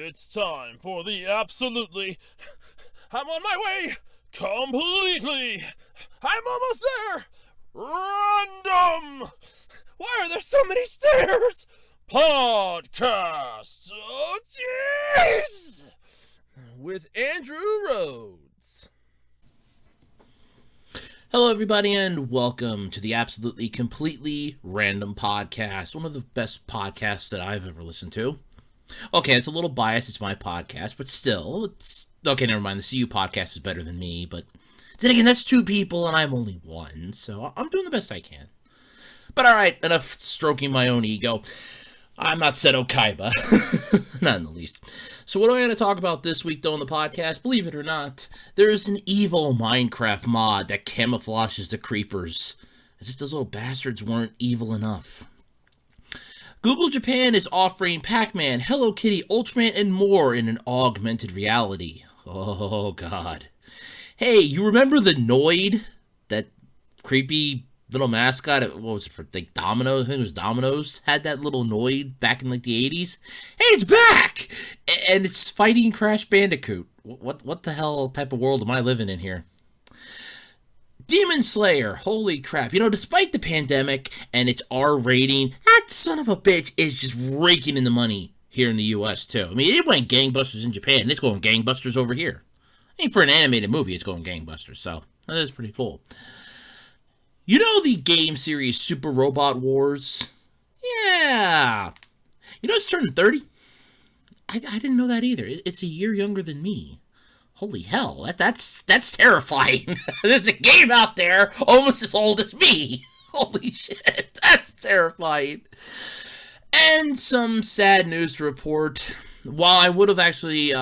It's time for the absolutely... I'm on my way! Completely! I'm almost there! Random! Why are there so many stairs? Podcast! Oh, jeez! With Andrew Rhodes. Hello, everybody, and welcome to the Absolutely Completely Random Podcast, one of the best podcasts that I've ever listened to. Okay, it's a little biased, it's my podcast, but still, it's... Okay, never mind, the CU podcast is better than me, but then again, that's two people, and I'm only one, so I'm doing the best I can. But alright, enough stroking my own ego. I'm not Seto Kaiba. Not in the least. So what am I going to talk about this week, though, on the podcast? Believe it or not, there's an evil Minecraft mod that camouflages the creepers. As if those little bastards weren't evil enough. Google Japan is offering Pac-Man, Hello Kitty, Ultraman, and more in an augmented reality. Oh, God. Hey, you remember the Noid? That creepy little mascot, what was it for, like, Domino's? I think it was Domino's, had that little Noid back in, like, the 80s. Hey, it's back! And it's fighting Crash Bandicoot. What the hell type of world am I living in here? Demon Slayer, holy crap. You know, despite the pandemic and its R rating, that son of a bitch is just raking in the money here in the US, too. I mean, it went gangbusters in Japan, and it's going gangbusters over here. I mean, for an animated movie, it's going gangbusters, so that is pretty cool. You know the game series Super Robot Wars? Yeah. You know it's turning 30? I didn't know that either. It's a year younger than me. Holy hell, that's terrifying. There's a game out there almost as old as me. Holy shit, that's terrifying. And some sad news to report. While I would have actually,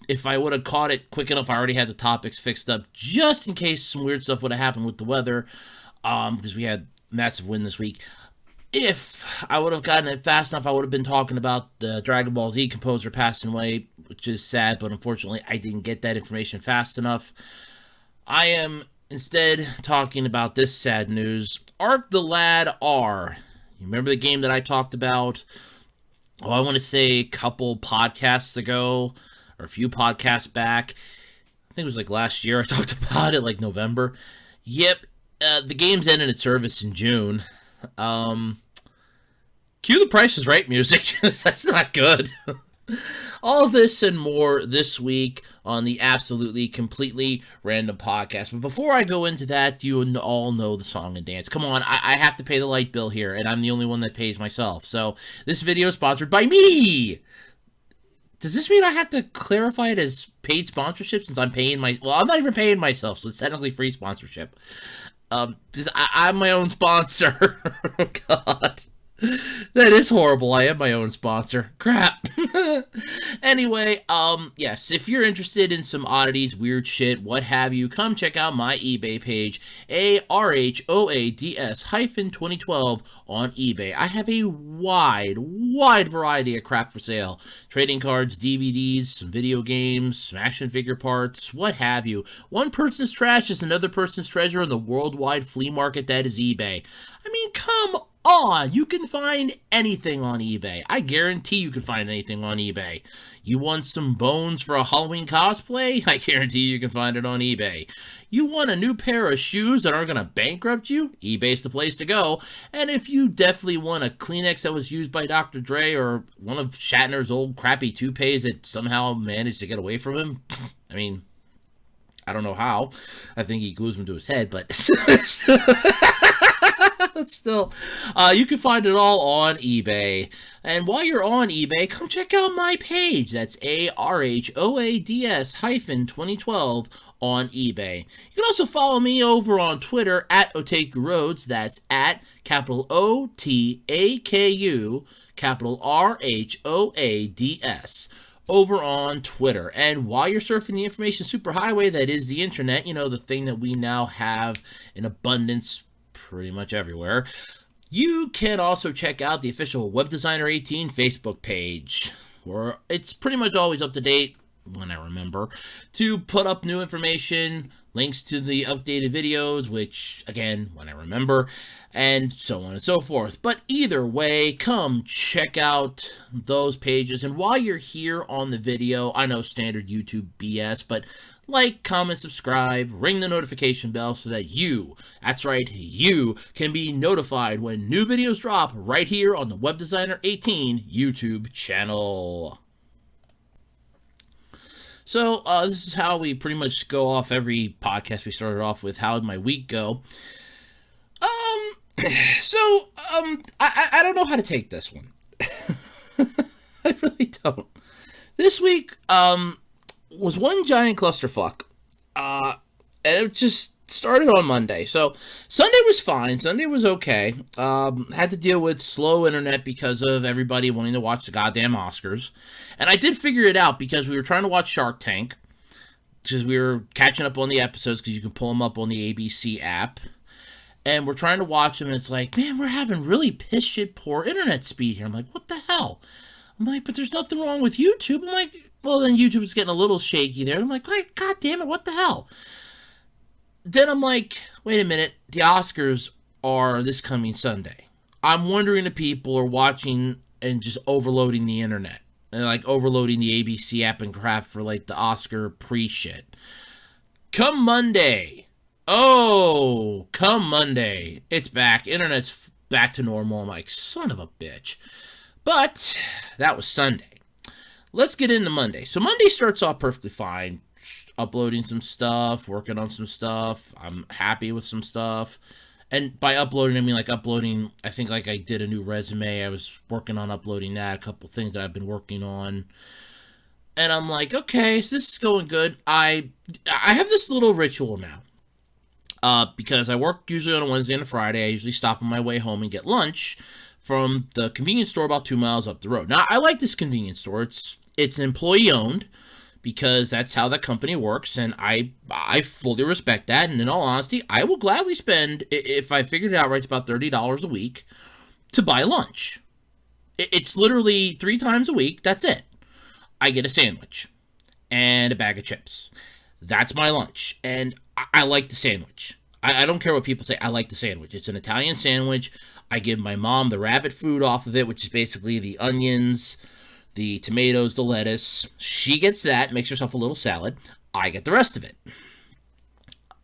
if I would have caught it quick enough, I already had the topics fixed up just in case some weird stuff would have happened with the weather, because we had massive wind this week. If I would have gotten it fast enough, I would have been talking about the Dragon Ball Z composer passing away, which is sad, but unfortunately I didn't get that information fast enough. I am instead talking about this sad news. Ark the Lad R. You remember the game that I talked about, I want to say a couple podcasts ago, or a few podcasts back. I think it was like last year I talked about it, like November. Yep, the game's ended its service in June. Cue the Price is Right music. That's not good. All this and more this week on the Absolutely Completely Random Podcast. But before I go into that, you all know the song and dance. Come on, I have to pay the light bill here, and I'm the only one that pays myself. So this video is sponsored by me. Does this mean I have to clarify it as paid sponsorship since I'm paying well, I'm not even paying myself, so it's technically free sponsorship. I'm my own sponsor. Oh, God. That is horrible. I am my own sponsor. Crap. Anyway, yes, if you're interested in some oddities, weird shit, what have you, come check out my eBay page, ARHOADS-2012 on eBay. I have a wide variety of crap for sale. Trading cards, DVDs, some video games, some action figure parts, what have you. One person's trash is another person's treasure in the worldwide flea market that is eBay. I mean, come on, you can find anything on eBay. I guarantee you can find anything on eBay. You want some bones for a Halloween cosplay? I guarantee you can find it on eBay. You want a new pair of shoes that aren't going to bankrupt you? eBay's the place to go. And if you definitely want a Kleenex that was used by Dr. Dre or one of Shatner's old crappy toupees that somehow managed to get away from him, I mean, I don't know how. I think he glues them to his head, but still, you can find it all on eBay. And while you're on eBay, come check out my page. That's ARHOADS-2012 on eBay. You can also follow me over on Twitter at Otaku Rhodes. That's at capital OTAKU, capital RHOADS. Over on Twitter. And while you're surfing the information superhighway that is the internet, you know, the thing that we now have in abundance pretty much everywhere, you can also check out the official Web Designer 18 Facebook page, where it's pretty much always up to date. when I remember, to put up new information, links to the updated videos, which, again, when I remember, and so on and so forth. But either way, come check out those pages. And while you're here on the video, I know standard YouTube BS, but like, comment, subscribe, ring the notification bell so that you, that's right, you can be notified when new videos drop right here on the Web Designer 18 YouTube channel. So, this is how we pretty much go off every podcast we started off with. How did my week go? I don't know how to take this one. I really don't. This week, was one giant clusterfuck. And it just started on Monday. So, Sunday was fine. Sunday was okay. Had to deal with slow internet because of everybody wanting to watch the goddamn Oscars. And I did figure it out because we were trying to watch Shark Tank. Because we were catching up on the episodes because you can pull them up on the ABC app. And we're trying to watch them and it's like, man, we're having really piss shit poor internet speed here. I'm like, what the hell? I'm like, but there's nothing wrong with YouTube. I'm like, well, then YouTube was getting a little shaky there. I'm like, God damn it, what the hell? Then I'm like, wait a minute, the Oscars are this coming Sunday. I'm wondering if people are watching and just overloading the internet. And like overloading the ABC app and crap for like the Oscar pre-shit. Come Monday. Come Monday. It's back. Internet's back to normal. I'm like, son of a bitch. But that was Sunday. Let's get into Monday. So Monday starts off perfectly fine. Uploading some stuff, working on some stuff. I'm happy with some stuff. And by uploading, I mean like uploading, I think like I did a new resume. I was working on uploading that, a couple things that I've been working on. And I'm like, okay, so this is going good. I have this little ritual now. Because I work usually on a Wednesday and a Friday. I usually stop on my way home and get lunch from the convenience store about 2 miles up the road. Now, I like this convenience store. It's employee-owned because that's how the company works, and I fully respect that. And in all honesty, I will gladly spend, if I figured it out right, it's about $30 a week to buy lunch. It's literally 3 times a week. That's it. I get a sandwich and a bag of chips. That's my lunch, and I like the sandwich. I don't care what people say. I like the sandwich. It's an Italian sandwich. I give my mom the rabbit food off of it, which is basically the onions, the tomatoes, the lettuce. She gets that, makes herself a little salad. I get the rest of it.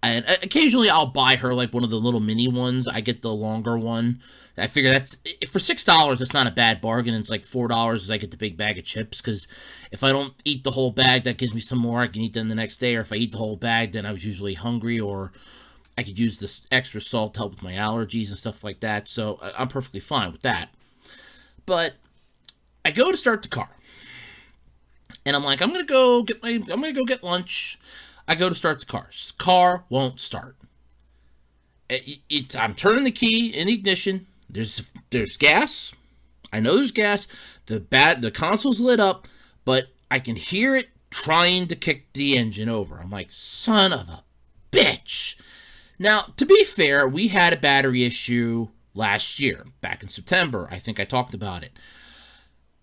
And occasionally I'll buy her like one of the little mini ones. I get the longer one. I figure that's, for $6, that's not a bad bargain. It's like $4 as I get the big bag of chips, because if I don't eat the whole bag, that gives me some more. I can eat them the next day, or if I eat the whole bag, then I was usually hungry, or I could use this extra salt to help with my allergies and stuff like that, so I'm perfectly fine with that. But I go to start the car, and I'm like, I'm gonna go get lunch. I go to start the car. Car won't start. I'm turning the key in the ignition. There's gas. I know there's gas. The console's lit up, but I can hear it trying to kick the engine over. I'm like, son of a bitch. Now, to be fair, we had a battery issue last year, back in September. I think I talked about it.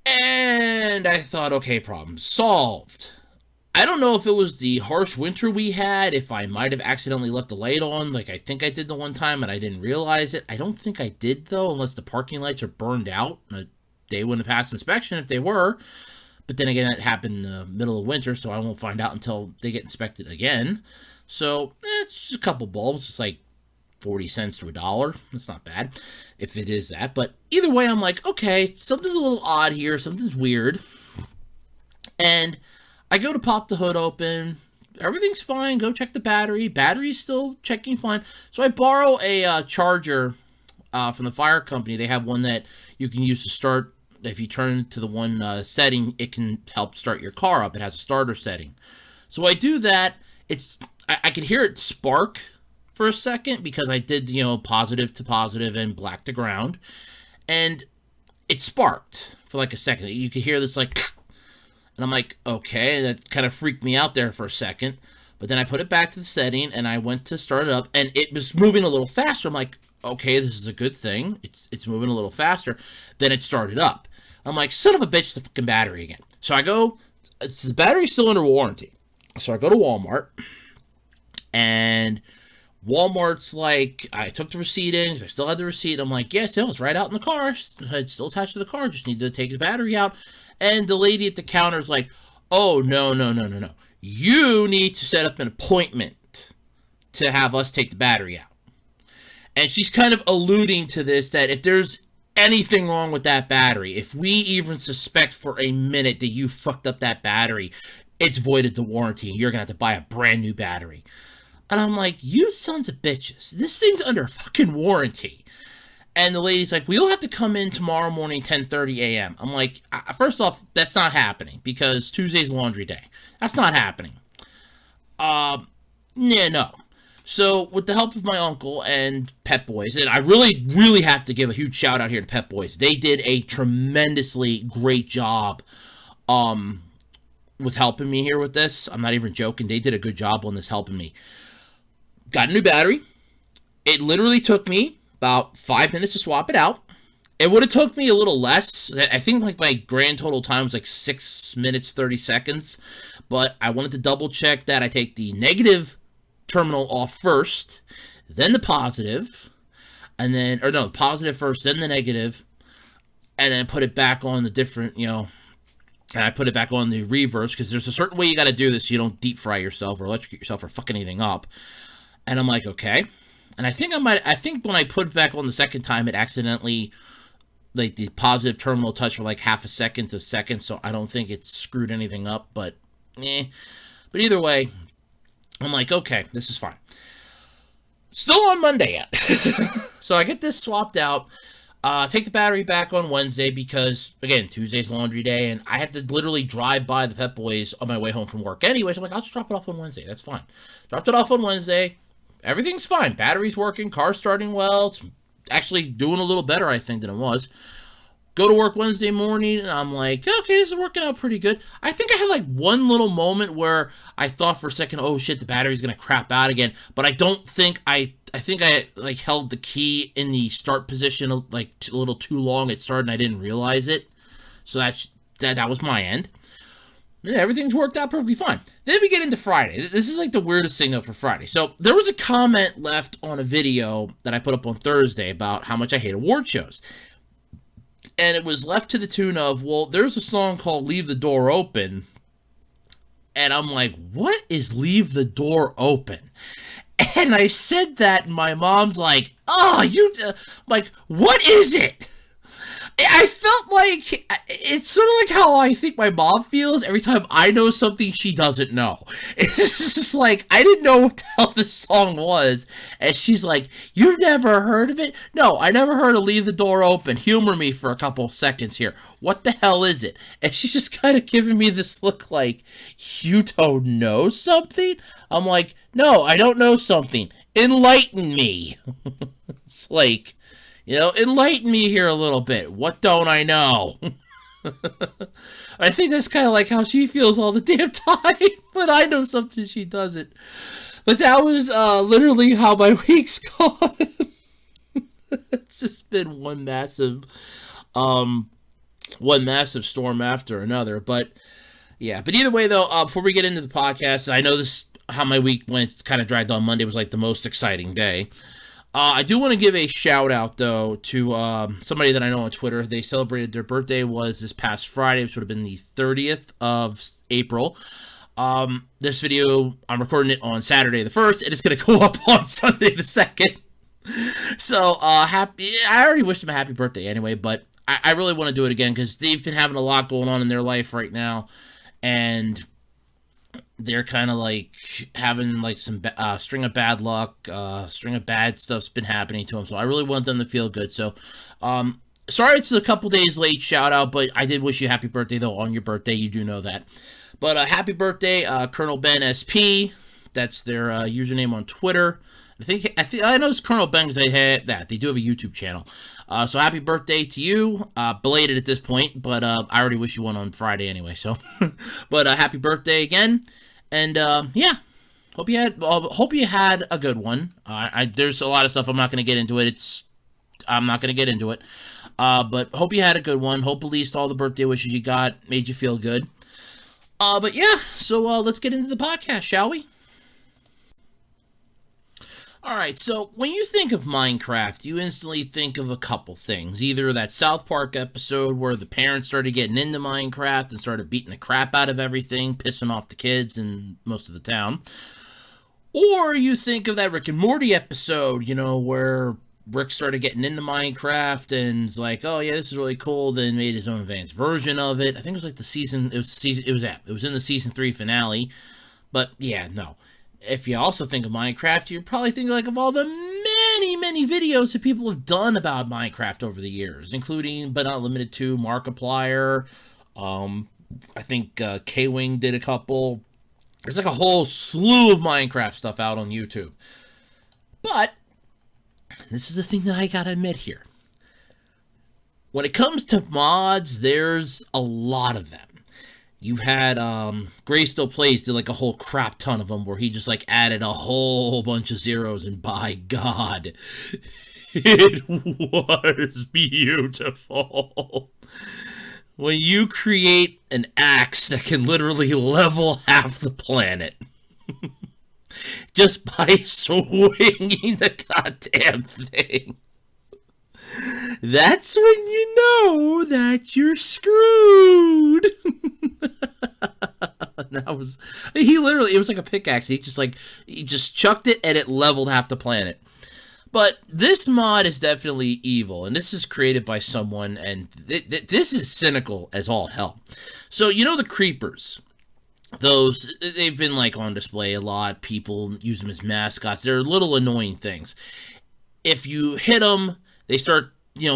And I thought, okay, problem solved. I don't know if it was the harsh winter we had, if I might have accidentally left the light on, like I think I did the one time and I didn't realize it. I don't think I did, though, unless the parking lights are burned out. They wouldn't have passed inspection if they were. But then again, that happened in the middle of winter, so I won't find out until they get inspected again. So, it's just a couple bulbs. It's like 40 cents to $1. That's not bad, if it is that. But either way, I'm like, okay, something's a little odd here. Something's weird. And I go to pop the hood open. Everything's fine. Go check the battery. Battery's still checking fine. So I borrow a charger from the fire company. They have one that you can use to start. If you turn to the one setting, it can help start your car up. It has a starter setting. So I do that. I can hear it spark for a second because I did, positive to positive and black to ground. And it sparked for like a second. You could hear this like... And I'm like, okay, that kind of freaked me out there for a second. But then I put it back to the setting, and I went to start it up, and it was moving a little faster. I'm like, okay, this is a good thing. It's moving a little faster. Then it started up. I'm like, son of a bitch, the fucking battery again. So I go the battery's still under warranty. So I go to Walmart, and Walmart's like, I took the receipt in, I still had the receipt. I'm like, yeah, still, it's right out in the car. It's still attached to the car. Just need to take the battery out. And the lady at the counter's like, oh, no. You need to set up an appointment to have us take the battery out. And she's kind of alluding to this, that if there's anything wrong with that battery, if we even suspect for a minute that you fucked up that battery, it's voided the warranty and you're going to have to buy a brand new battery. And I'm like, you sons of bitches, this thing's under fucking warranty. And the lady's like, we'll have to come in tomorrow morning, 10:30 a.m. I'm like, first off, that's not happening because Tuesday's laundry day. That's not happening. No. So with the help of my uncle and Pep Boys, and I really have to give a huge shout out here to Pep Boys. They did a tremendously great job with helping me here with this. I'm not even joking. They did a good job on this helping me. Got a new battery. It literally took me about 5 minutes to swap it out. It would have took me a little less. I think like my grand total time was like 6 minutes, 30 seconds. But I wanted to double check that I take the negative terminal off first, then the positive, and then, or no, the positive first, then the negative, and then put it back on the different, and I put it back on the reverse, because there's a certain way you got to do this so you don't deep fry yourself or electrocute yourself or fuck anything up. And I'm like, okay. And I think when I put it back on the second time, it accidentally, like, the positive terminal touched for like half a second to a second, so I don't think it screwed anything up, but But either way, I'm like, okay, this is fine. Still on Monday yet. So I get this swapped out, take the battery back on Wednesday because, again, Tuesday's laundry day, and I have to literally drive by the Pep Boys on my way home from work anyways. I'm like, I'll just drop it off on Wednesday. That's fine. Dropped it off on Wednesday. Everything's fine. Battery's working. Car's starting well. It's actually doing a little better, I think, than it was. Go to work Wednesday morning, and I'm like, okay, this is working out pretty good. I think I had like one little moment where I thought for a second, oh shit, the battery's gonna crap out again. But I don't think I think I like held the key in the start position like a little too long. It started and I didn't realize it. So that was my end. Yeah, everything's worked out perfectly fine. Then we get into Friday. This is like the weirdest thing though for Friday. So there was a comment left on a video that I put up on Thursday about how much I hate award shows. And it was left to the tune of, well, there's a song called Leave the Door Open. And I'm like, what is Leave the Door Open? And I said that, and my mom's like, oh, like, what is it? I felt like, it's sort of like how I think my mom feels every time I know something she doesn't know. It's just like, I didn't know what the hell this song was. And she's like, you've never heard of it? No, I never heard of Leave the Door Open. Humor me for a couple seconds here. What the hell is it? And she's just kind of giving me this look like, you don't know something? I'm like, no, I don't know something. Enlighten me. It's like, enlighten me here a little bit. What don't I know? I think that's kind of like how she feels all the damn time, but I know something she doesn't. But that was literally how my week's gone. It's just been one massive storm after another. But yeah, but either way though, before we get into the podcast, I know this how my week went. Kind of dragged on. Monday was like the most exciting day. I do want to give a shout out though to somebody that I know on Twitter. They celebrated their birthday was this past Friday, which would have been the 30th of April. This video, I'm recording it on Saturday the 1st. It is going to go up on Sunday the 2nd. So happy! I already wished them a happy birthday anyway, but I really want to do it again because they've been having a lot going on in their life right now, and they're kind of like having like some string of bad luck, string of bad stuff's been happening to them. So I really want them to feel good. So, sorry it's a couple days late shout out, but I did wish you a happy birthday though on your birthday. You do know that. But happy birthday, Colonel Ben SP. That's their username on Twitter. I know it's Colonel Ben because they had that. They do have a YouTube channel. So happy birthday to you. Belated at this point, but I already wish you one on Friday anyway. So, but happy birthday again. And yeah, hope you had a good one. There's a lot of stuff I'm not going to get into it. I'm not going to get into it. But hope you had a good one. Hope at least all the birthday wishes you got made you feel good. But yeah, so let's get into the podcast, shall we? Alright, so when you think of Minecraft, you instantly think of a couple things. Either that South Park episode where the parents started getting into Minecraft and started beating the crap out of everything, pissing off the kids and most of the town. Or you think of that Rick and Morty episode, where Rick started getting into Minecraft and was like, oh yeah, this is really cool, then made his own advanced version of it. I think it was like it was in the season 3 finale. But yeah, no. If you also think of Minecraft, you're probably thinking like of all the many, many videos that people have done about Minecraft over the years, including, but not limited to, Markiplier. I think K-Wing did a couple. There's like a whole slew of Minecraft stuff out on YouTube. But this is the thing that I gotta admit here. When it comes to mods, there's a lot of them. You had, Gray Still Plays did like a whole crap ton of them where he just like added a whole bunch of zeros, and by God, it was beautiful. When you create an axe that can literally level half the planet just by swinging the goddamn thing. That's when you know that you're screwed. It was like a pickaxe. He just chucked it and it leveled half the planet. But this mod is definitely evil, and this is created by someone, and this is cynical as all hell. So, the creepers. They've been like on display a lot. People use them as mascots. They're little annoying things. If you hit them, they start,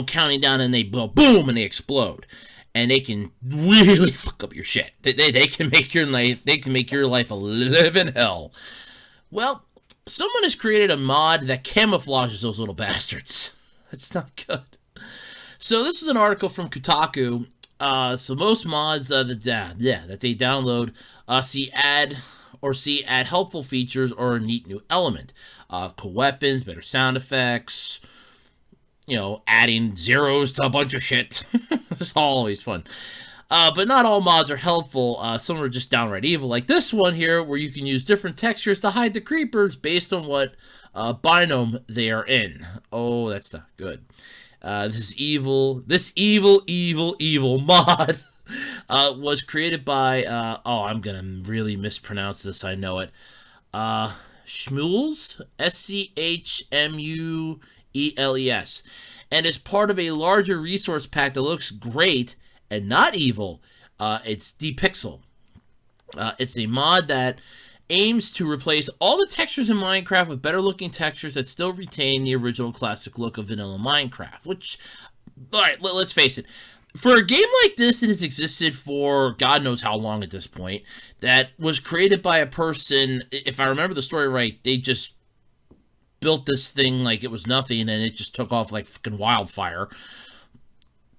counting down, and they go boom, and they explode. And they can really fuck up your shit. They can make your life a living hell. Well, someone has created a mod that camouflages those little bastards. That's not good. So this is an article from Kotaku. So most mods that they download add helpful features or a neat new element. Cool weapons, better sound effects, adding zeros to a bunch of shit. It's always fun. But not all mods are helpful. Some are just downright evil, like this one here, where you can use different textures to hide the creepers based on what biome they are in. Oh, that's not good. This evil mod was created by, I'm gonna really mispronounce this, I know it. Schmules? Schmueles. And is part of a larger resource pack that looks great and not evil. It's DPixel. It's a mod that aims to replace all the textures in Minecraft with better looking textures that still retain the original classic look of vanilla Minecraft. Which, alright, let's face it. For a game like this that has existed for God knows how long at this point, that was created by a person, if I remember the story right, they just built this thing like it was nothing, and it just took off like fucking wildfire.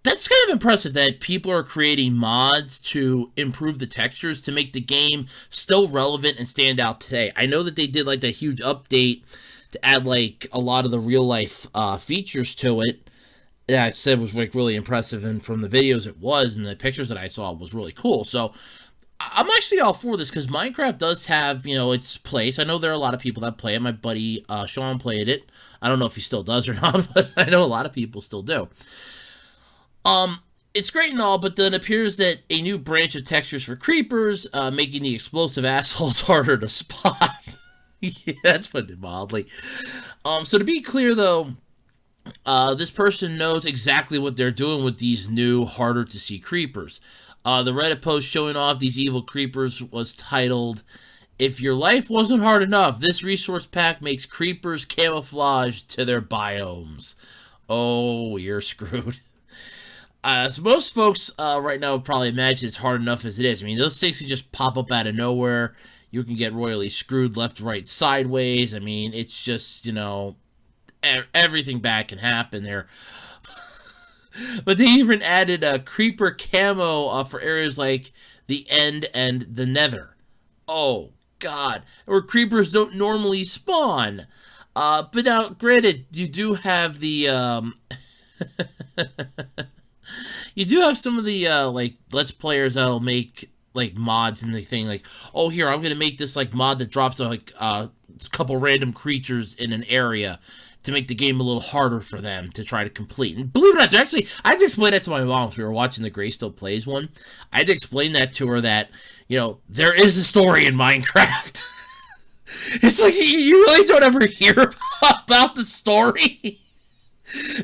That's kind of impressive that people are creating mods to improve the textures to make the game still relevant and stand out today. I know that they did like that huge update to add like a lot of the real life features to it that I said was like really impressive, and from the videos it was, and the pictures that I saw was really cool. So I'm actually all for this because Minecraft does have, its place. I know there are a lot of people that play it. My buddy Sean played it. I don't know if he still does or not, but I know a lot of people still do. It's great and all, but then it appears that a new branch of textures for creepers, making the explosive assholes harder to spot. Yeah, that's putting it mildly. So to be clear, though, this person knows exactly what they're doing with these new, harder-to-see creepers. The Reddit post showing off these evil creepers was titled, "If your life wasn't hard enough, this resource pack makes creepers camouflage to their biomes." Oh, you're screwed. So most folks right now would probably imagine it's hard enough as it is. I mean, those things can just pop up out of nowhere. You can get royally screwed left, right, sideways. I mean, it's just, everything bad can happen there. But they even added a creeper camo for areas like the End and the Nether. Oh, God. Where creepers don't normally spawn. But now, granted, you do have the... You do have some of the, Let's Players that'll make like mods in the thing, like, oh, here, I'm gonna make this like mod that drops like a couple random creatures in an area to make the game a little harder for them to try to complete. And believe it or not, actually, I had to explain that to my mom if we were watching the Gray Still Plays one. I had to explain that to her that, you know, there is a story in Minecraft. It's like, you really don't ever hear about the story.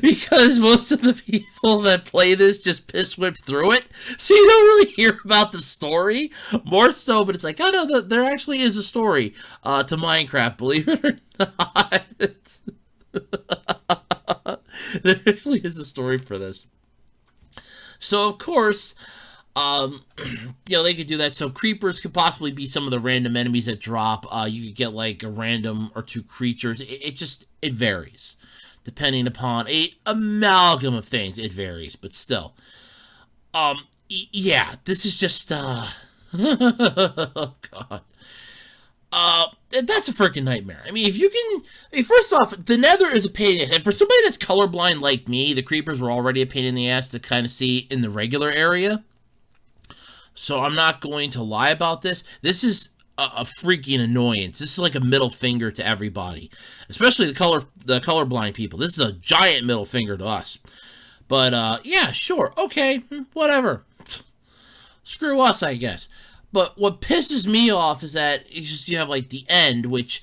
Because most of the people that play this just piss whip through it, so you don't really hear about the story. More so, but it's like, oh no, there actually is a story to Minecraft, believe it or not. There actually is a story for this. So, of course, you know, they could do that. So creepers could possibly be some of the random enemies that drop. You could get like a random or two creatures. It varies. Depending upon a amalgam of things, it varies, but still. Yeah, this is just, oh, God. That's a freaking nightmare. I mean, if you can, first off, the Nether is a pain in the ass. And for somebody that's colorblind like me, the creepers were already a pain in the ass to kind of see in the regular area. So I'm not going to lie about this. This is a freaking annoyance. This is like a middle finger to everybody, especially the colorblind people. This is a giant middle finger to us. But yeah, sure, okay, whatever. Screw us, I guess. But what pisses me off is that you have like the end, which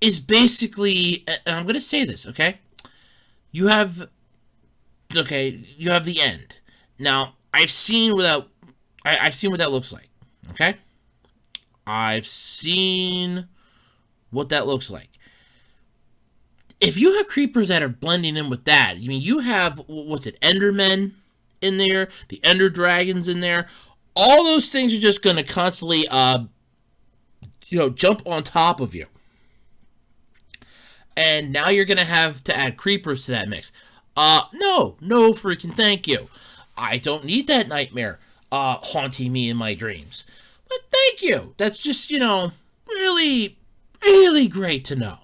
is basically, and I'm gonna say this, okay? You have the end. Now I've seen what that looks like, okay? I've seen what that looks like. If you have creepers that are blending in with that, I mean, you have, what's it, Endermen in there, the Ender Dragons in there, all those things are just going to constantly, jump on top of you. And now you're going to have to add creepers to that mix. No freaking thank you. I don't need that nightmare haunting me in my dreams. But thank you. That's just, really, really great to know.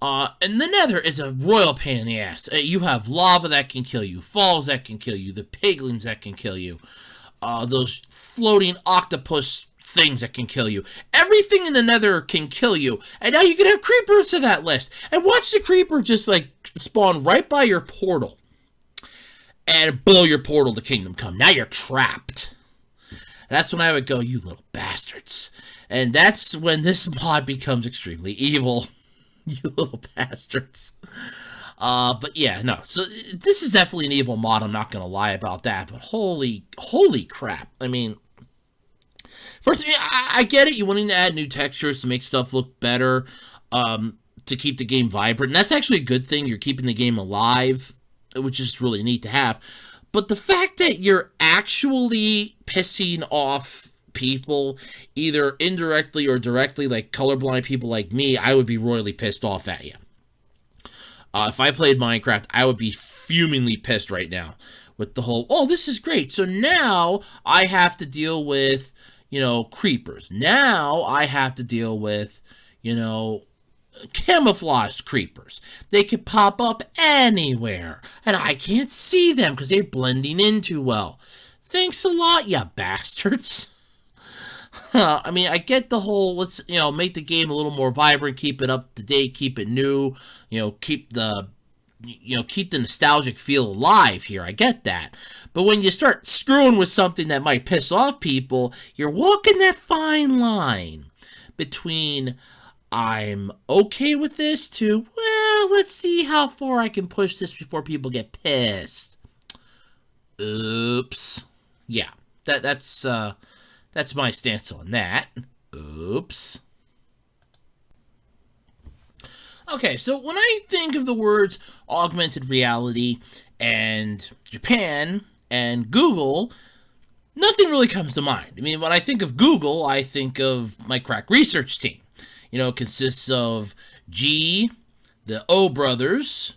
And the Nether is a royal pain in the ass. You have lava that can kill you, falls that can kill you, the piglins that can kill you, those floating octopus things that can kill you. Everything in the Nether can kill you. And now you can have creepers to that list. And watch the creeper just, like, spawn right by your portal. And blow your portal to Kingdom Come. Now you're trapped. That's when I would go, you little bastards. And that's when this mod becomes extremely evil. You little bastards. But yeah, no. So this is definitely an evil mod. I'm not going to lie about that. But holy crap. I mean, first, I get it. You wanting to add new textures to make stuff look better, to keep the game vibrant. And that's actually a good thing. You're keeping the game alive, which is really neat to have. But the fact that you're actually pissing off people, either indirectly or directly, like colorblind people like me, I would be royally pissed off at you. If I played Minecraft, I would be fumingly pissed right now with the whole, oh, this is great. So now I have to deal with, creepers. Now I have to deal with, camouflaged creepers. They could pop up anywhere, and I can't see them because they're blending in too well. Thanks a lot, you bastards. I mean, I get the whole, let's, make the game a little more vibrant, keep it up to date, keep it new, keep the nostalgic feel alive here. I get that. But when you start screwing with something that might piss off people, you're walking that fine line between I'm okay with this to, well, let's see how far I can push this before people get pissed. Oops. Yeah, that's my stance on that. Oops. Okay, so when I think of the words augmented reality and Japan and Google, nothing really comes to mind. I mean, when I think of Google, I think of my crack research team. It consists of G, the O brothers,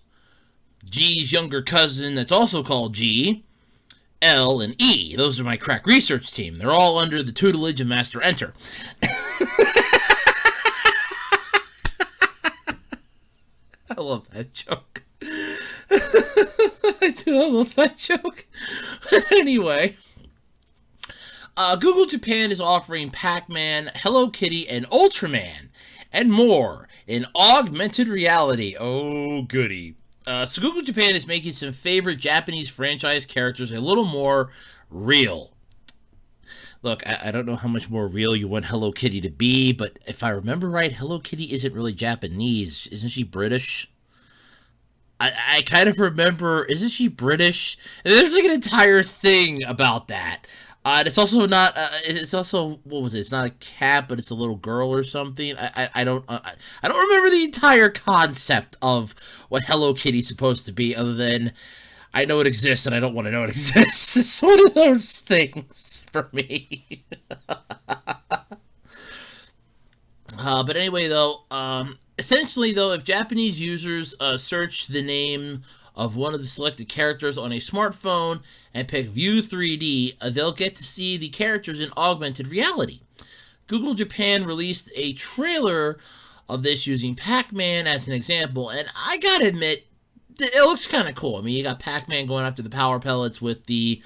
G's younger cousin that's also called G, L, and E. Those are my crack research team. They're all under the tutelage of Master Enter. I love that joke. I love that joke. Anyway, Google Japan is offering Pac-Man, Hello Kitty, and Ultraman, and more in augmented reality. Oh, goody. So Google Japan is making some favorite Japanese franchise characters a little more real. Look, I don't know how much more real you want Hello Kitty to be, but if I remember right, Hello Kitty isn't really Japanese. Isn't she British? I kind of remember, isn't she British? And there's like an entire thing about that. And it's also not, it's also, what was it? It's not a cat, but it's a little girl or something. I don't remember the entire concept of what Hello Kitty's supposed to be, other than I know it exists and I don't want to know it exists. It's one of those things for me. But anyway, though, essentially, though, if Japanese users search the name of one of the selected characters on a smartphone and pick View 3D, they'll get to see the characters in augmented reality. Google Japan released a trailer of this using Pac-Man as an example, and I gotta admit, it looks kind of cool. I mean, you got Pac-Man going after the power pellets with the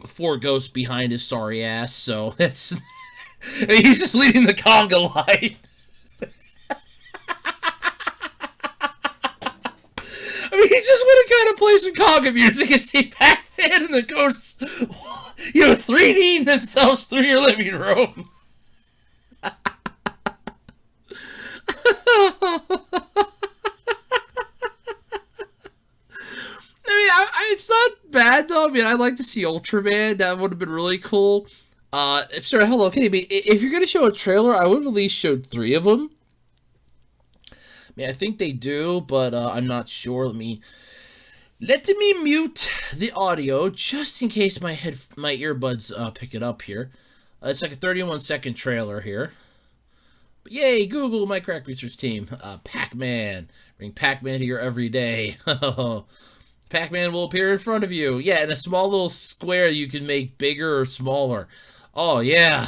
4 ghosts behind his sorry ass, so that's... I mean, he's just leading the conga line. I mean, he just want to kind of play some conga music and see Pac-Man and the ghosts, 3D'ing themselves through your living room. It's not bad, though. I mean, I'd like to see Ultraman. That would have been really cool. Sorry, Hello Kitty. I mean, if you're going to show a trailer, I would have at least showed 3 of them. I mean, I think they do, but I'm not sure. Let me mute the audio just in case my earbuds pick it up here. It's like a 31-second trailer here. But yay, Google, my crack research team. Pac-Man. Bring Pac-Man here every day. Pac-Man will appear in front of you. Yeah, in a small little square you can make bigger or smaller. Oh, yeah.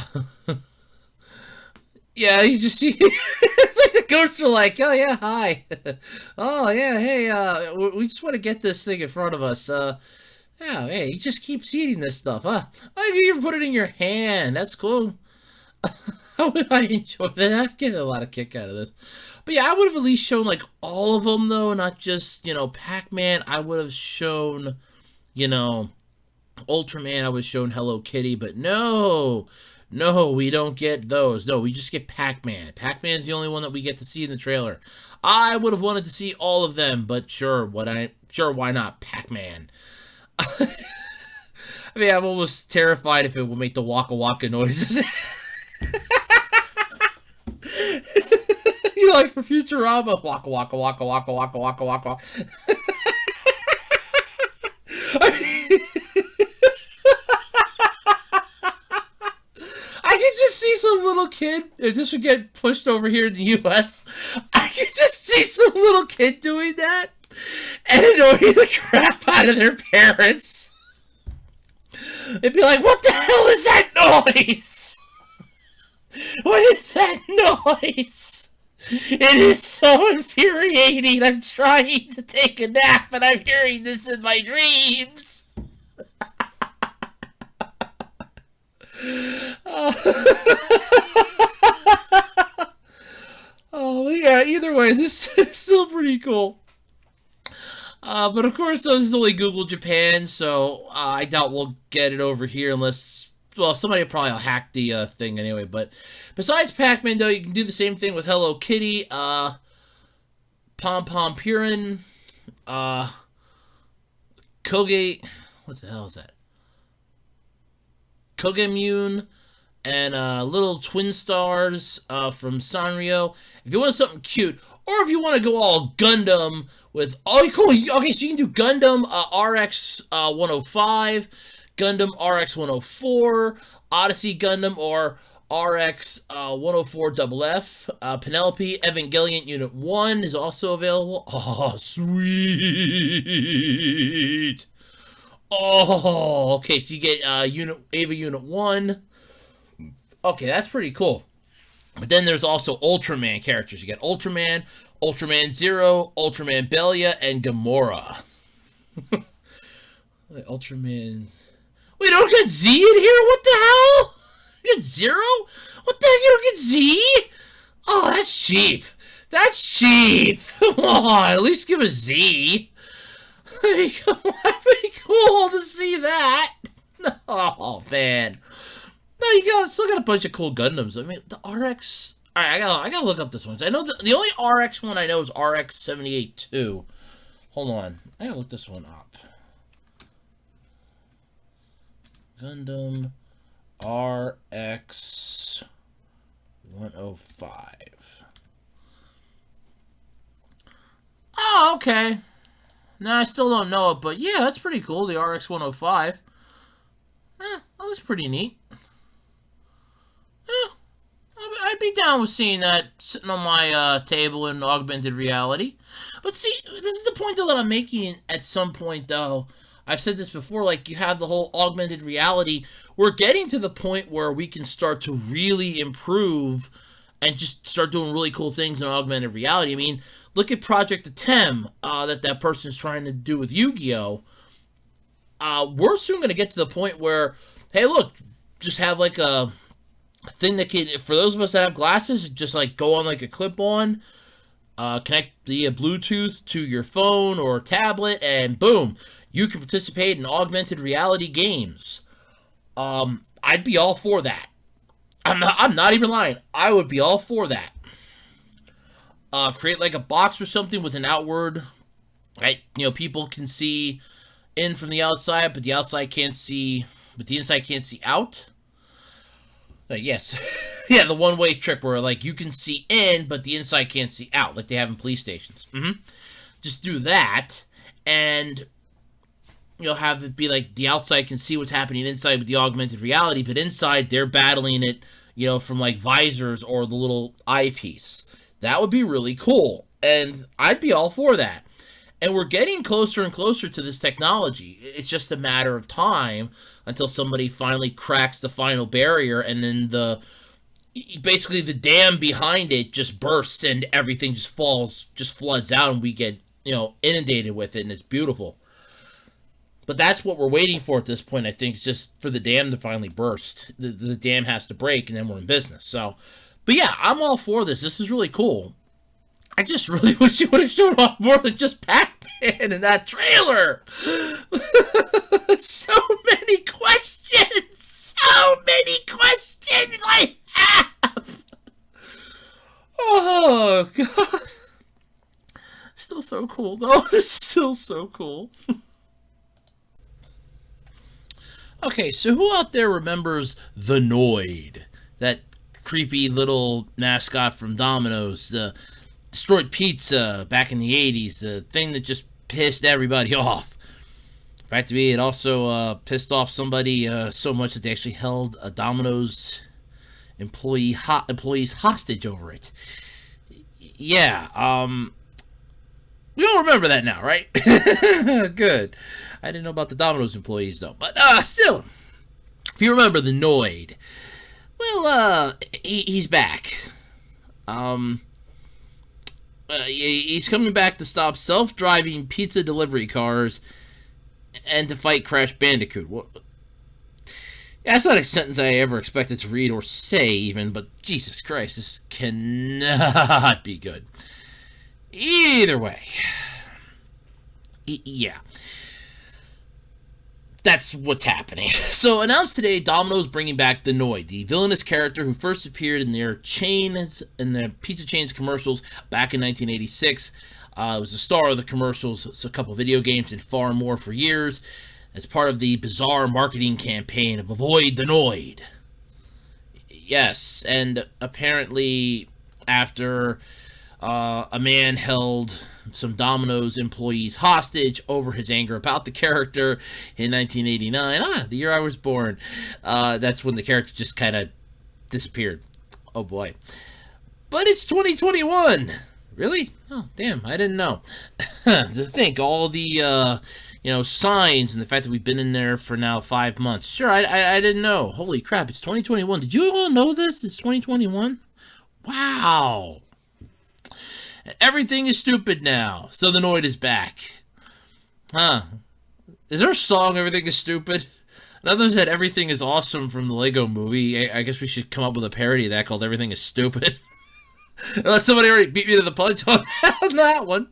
Yeah, you just see... it's like the ghosts are like, oh, yeah, hi. Oh, yeah, hey, we just want to get this thing in front of us. Yeah, hey, you just keep eating this stuff, huh? Oh, you even put it in your hand. That's cool. How would I enjoy that? I'd get a lot of kick out of this. But yeah, I would have at least shown, like, all of them, though, not just, Pac-Man. I would have shown, Ultraman. I would have shown Hello Kitty, but no, we don't get those. No, we just get Pac-Man. Pac-Man's the only one that we get to see in the trailer. I would have wanted to see all of them, but sure, why not Pac-Man? I mean, I'm almost terrified if it will make the waka waka noises. Like for Futurama, waka waka waka waka waka waka waka. I could just see some little kid, if this would get pushed over here in the U.S., I could just see some little kid doing that and annoying the crap out of their parents. They'd be like, what the hell is that noise? What is that noise? It is so infuriating. I'm trying to take a nap and I'm hearing this in my dreams. Oh, yeah, either way, this is still pretty cool. But of course, this is only Google Japan, so I doubt we'll get it over here unless... Well, somebody will probably hack the thing anyway, but besides Pac-Man, though, you can do the same thing with Hello Kitty, Pom Pom Purin, Koge... What the hell is that? Kogemune, and little twin stars from Sanrio. If you want something cute, or if you want to go all Gundam with... Oh, cool! Okay, so you can do Gundam RX 105, Gundam RX 104, Odyssey Gundam, or RX 104 FF. Penelope Evangelion Unit 1 is also available. Oh, sweet! Oh, okay, so you get Ava Unit 1. Okay, that's pretty cool. But then there's also Ultraman characters. You get Ultraman, Ultraman Zero, Ultraman Belia, and Gamora. Ultraman... We don't get Z in here? What the hell? You get 0? What the heck? You don't get Z? Oh, that's cheap. That's cheap. Come on, at least give a Z. That'd be cool to see that. Oh, man. No, still got a bunch of cool Gundams. I mean, the RX... Alright, I gotta look up this one. I know the only RX one I know is RX-78-2. Hold on. I gotta look this one up. Gundam RX-105. Oh, okay. No, I still don't know it, but yeah, that's pretty cool, the RX-105. Well, that's pretty neat. Yeah, I'd be down with seeing that sitting on my table in augmented reality. But see, this is the point, though, that I'm making at some point, though. I've said this before, like, you have the whole augmented reality. We're getting to the point where we can start to really improve and just start doing really cool things in augmented reality. I mean, look at Project Atem that person's trying to do with Yu-Gi-Oh! We're soon going to get to the point where, hey, look, just have, like, a thing that can, for those of us that have glasses, just, like, go on, like, a clip-on, connect the Bluetooth to your phone or tablet, and boom, you can participate in augmented reality games. I'd be all for that. I'm not even lying. I would be all for that. Create like a box or something with an outward, right? You know, people can see in from the outside, but the outside can't see, but the inside can't see out. Yes. Yeah, the one-way trick where, like, you can see in, but the inside can't see out, like they have in police stations. Just do that, and you'll have it be like the outside can see what's happening inside with the augmented reality, but inside they're battling it, you know, from, like, visors or the little eyepiece. That would be really cool, and I'd be all for that. And we're getting closer and closer to this technology. It's just a matter of time until somebody finally cracks the final barrier, and then basically the dam behind it just bursts and everything just floods out, and we get, you know, inundated with it, and it's beautiful. But that's what we're waiting for at this point, I think, is just for the dam to finally burst. The dam has to break, and then we're in business. So, but yeah, I'm all for this. This is really cool. I just really wish you would have shown off more than just Pac-Man in that trailer. So many questions. So many questions I have. Oh, God. Still so cool, though. It's still so cool. Okay, so who out there remembers the Noid? That creepy little mascot from Domino's, destroyed pizza back in the 80s, the thing that just pissed everybody off. In fact, to me, it also pissed off somebody so much that they actually held a Domino's employees hostage over it. Yeah, we all remember that now, right? Good. I didn't know about the Domino's employees, though. But still, if you remember the Noid, well, he's back. He's coming back to stop self-driving pizza delivery cars and to fight Crash Bandicoot. Well, that's not a sentence I ever expected to read or say, even, but Jesus Christ, this cannot be good. Either way. Yeah. That's what's happening. So, announced today, Domino's bringing back the Noid, the villainous character who first appeared in their pizza chains commercials back in 1986. It was the star of the commercials, a couple video games, and far more for years, as part of the bizarre marketing campaign of Avoid the Noid. Yes, and apparently after a man held some Domino's employees hostage over his anger about the character in 1989. The year I was born. That's when the character just kind of disappeared. Oh boy. But it's 2021. Really? Oh, damn, I didn't know. To think, all the, signs and the fact that we've been in there for now 5 months. Sure, I didn't know. Holy crap, it's 2021. Did you all know this? It's 2021? Wow. Everything is stupid now. So the Noid is back. Huh. Is there a song, Everything is Stupid? Another said everything is awesome from the Lego movie. I guess we should come up with a parody of that called Everything is Stupid. Unless somebody already beat me to the punch on that one.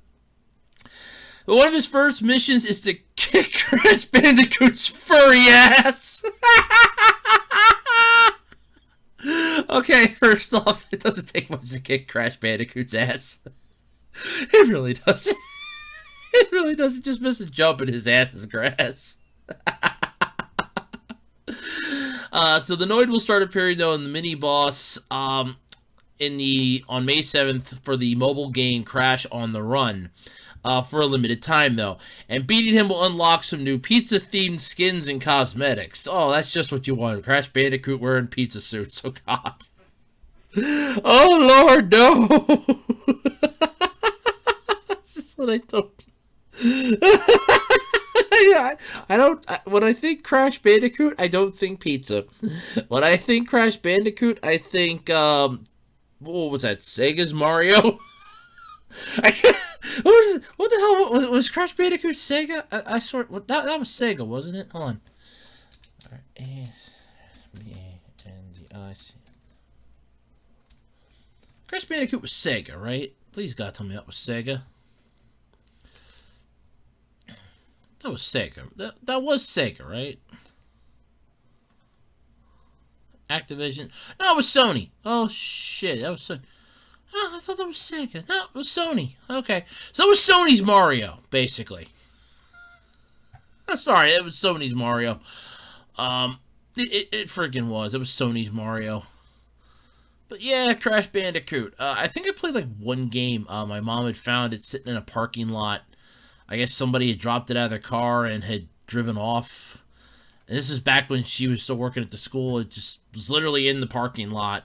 But one of his first missions is to kick Crash Bandicoot's furry ass. Okay, first off, it doesn't take much to kick Crash Bandicoot's ass. It really doesn't. It really doesn't. Just miss a jump and his ass is grass. So the Noid will start appearing though in the mini boss on May 7th for the mobile game Crash on the Run. For a limited time, though. And beating him will unlock some new pizza-themed skins and cosmetics. Oh, that's just what you want. Crash Bandicoot wearing pizza suits. Oh, God. Oh, Lord, no. That's just what I don't... I don't... When I think Crash Bandicoot, I don't think pizza. When I think Crash Bandicoot, I think, what was that? Sega's Mario? I can't... What the hell was Crash Bandicoot Sega? I swear that was Sega, wasn't it? Hold on. R-A-B-A-N-D-I-C. Crash Bandicoot was Sega, right? Please God, tell me that was Sega. That was Sega. That was Sega, right? Activision. No, it was Sony. Oh shit, that was Sony. Oh, I thought that was Sega. No, it was Sony. Okay. So it was Sony's Mario, basically. I'm sorry, it was Sony's Mario. It freaking was. It was Sony's Mario. But yeah, Crash Bandicoot. I think I played like one game. My mom had found it sitting in a parking lot. I guess somebody had dropped it out of their car and had driven off. And this is back when she was still working at the school. It just was literally in the parking lot.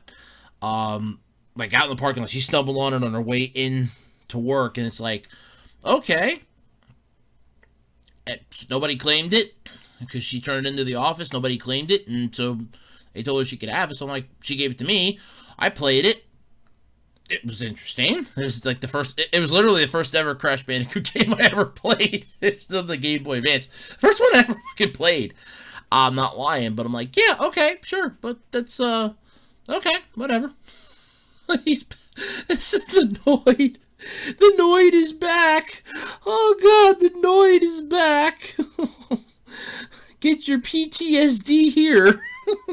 Like out in the parking lot, she stumbled on it on her way in to work, and it's like, okay. And nobody claimed it because she turned it into the office. Nobody claimed it, and so they told her she could have it. So I'm like, she gave it to me. I played it. It was interesting. It was like the first. It was literally the first ever Crash Bandicoot game I ever played. It's still the Game Boy Advance. First one I ever fucking played. I'm not lying, but I'm like, yeah, okay, sure, but that's okay, whatever. This is the Noid. The Noid is back. Oh God, the Noid is back. Get your PTSD here.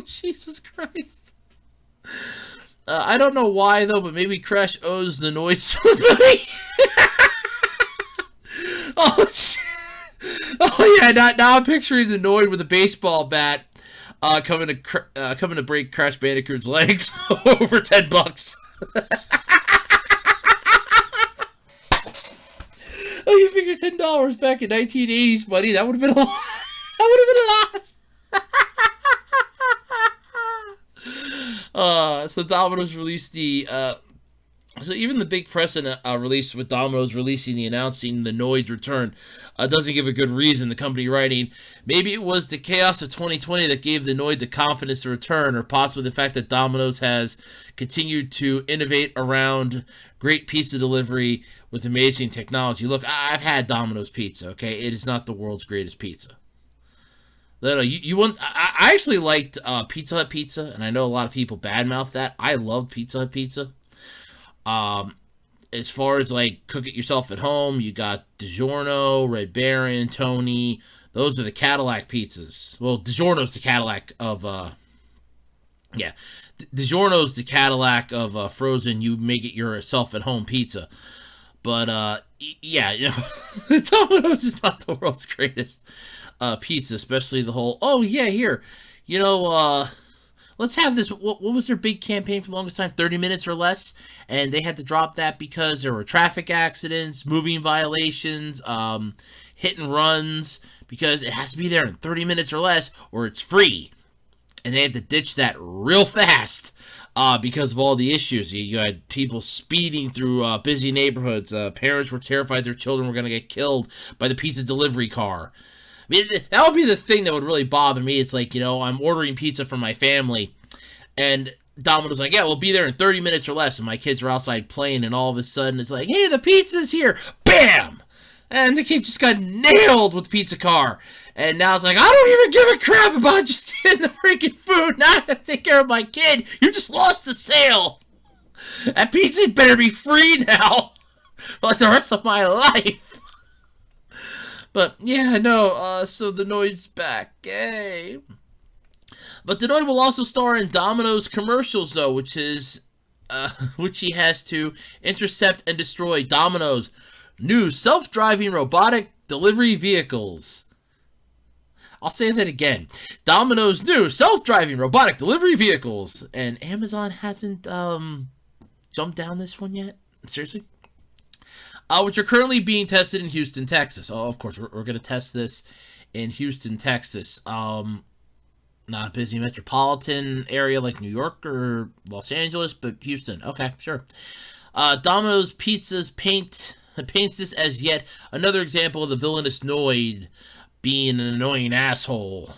Jesus Christ. I don't know why though, but maybe Crash owes the Noid somebody. Oh shit. Oh yeah, now I'm picturing the Noid with a baseball bat. Coming to break Crash Bandicoot's legs over $10. Oh, you figure $10 back in 1980s, buddy? That would have been a lot. That would have been a lot. So Domino's released the. So even the big precedent release with Domino's releasing announcing the Noid's return doesn't give a good reason. The company writing, maybe it was the chaos of 2020 that gave the Noid the confidence to return, or possibly the fact that Domino's has continued to innovate around great pizza delivery with amazing technology. Look, I've had Domino's pizza, okay? It is not the world's greatest pizza. You want? I actually liked Pizza Hut pizza, and I know a lot of people badmouth that. I love Pizza Hut pizza. As far as like cook it yourself at home, you got DiGiorno, Red Baron, Tony. Those are the Cadillac pizzas. Well, DiGiorno's the Cadillac of DiGiorno's the Cadillac of frozen. You make it yourself at home pizza. But yeah, you know, Domino's is not the world's greatest pizza, especially the whole. Oh yeah, here, you know. Let's have this. What was their big campaign for the longest time? 30 minutes or less. And they had to drop that because there were traffic accidents, moving violations, hit and runs, because it has to be there in 30 minutes or less or it's free. And they had to ditch that real fast because of all the issues. You had people speeding through busy neighborhoods. Parents were terrified their children were going to get killed by the pizza delivery car. I mean, that would be the thing that would really bother me. It's like, you know, I'm ordering pizza for my family, and Domino's like, yeah, we'll be there in 30 minutes or less, and my kids are outside playing, and all of a sudden it's like, hey, the pizza's here! Bam! And the kid just got nailed with the pizza car. And now it's like, I don't even give a crap about you getting the freaking food. Now I have to take care of my kid. You just lost the sale. That pizza better be free now for like the rest of my life. But yeah, no, so the Noid's back. Yay. But the Noid will also star in Domino's commercials, though, which he has to intercept and destroy Domino's new self-driving robotic delivery vehicles. I'll say that again. Domino's new self-driving robotic delivery vehicles. And Amazon hasn't jumped down this one yet? Seriously? Which are currently being tested in Houston, Texas. Oh, of course, we're going to test this in Houston, Texas. Not a busy metropolitan area like New York or Los Angeles, but Houston. Okay, sure. Domino's Pizzas paints this as yet another example of the villainous Noid being an annoying asshole.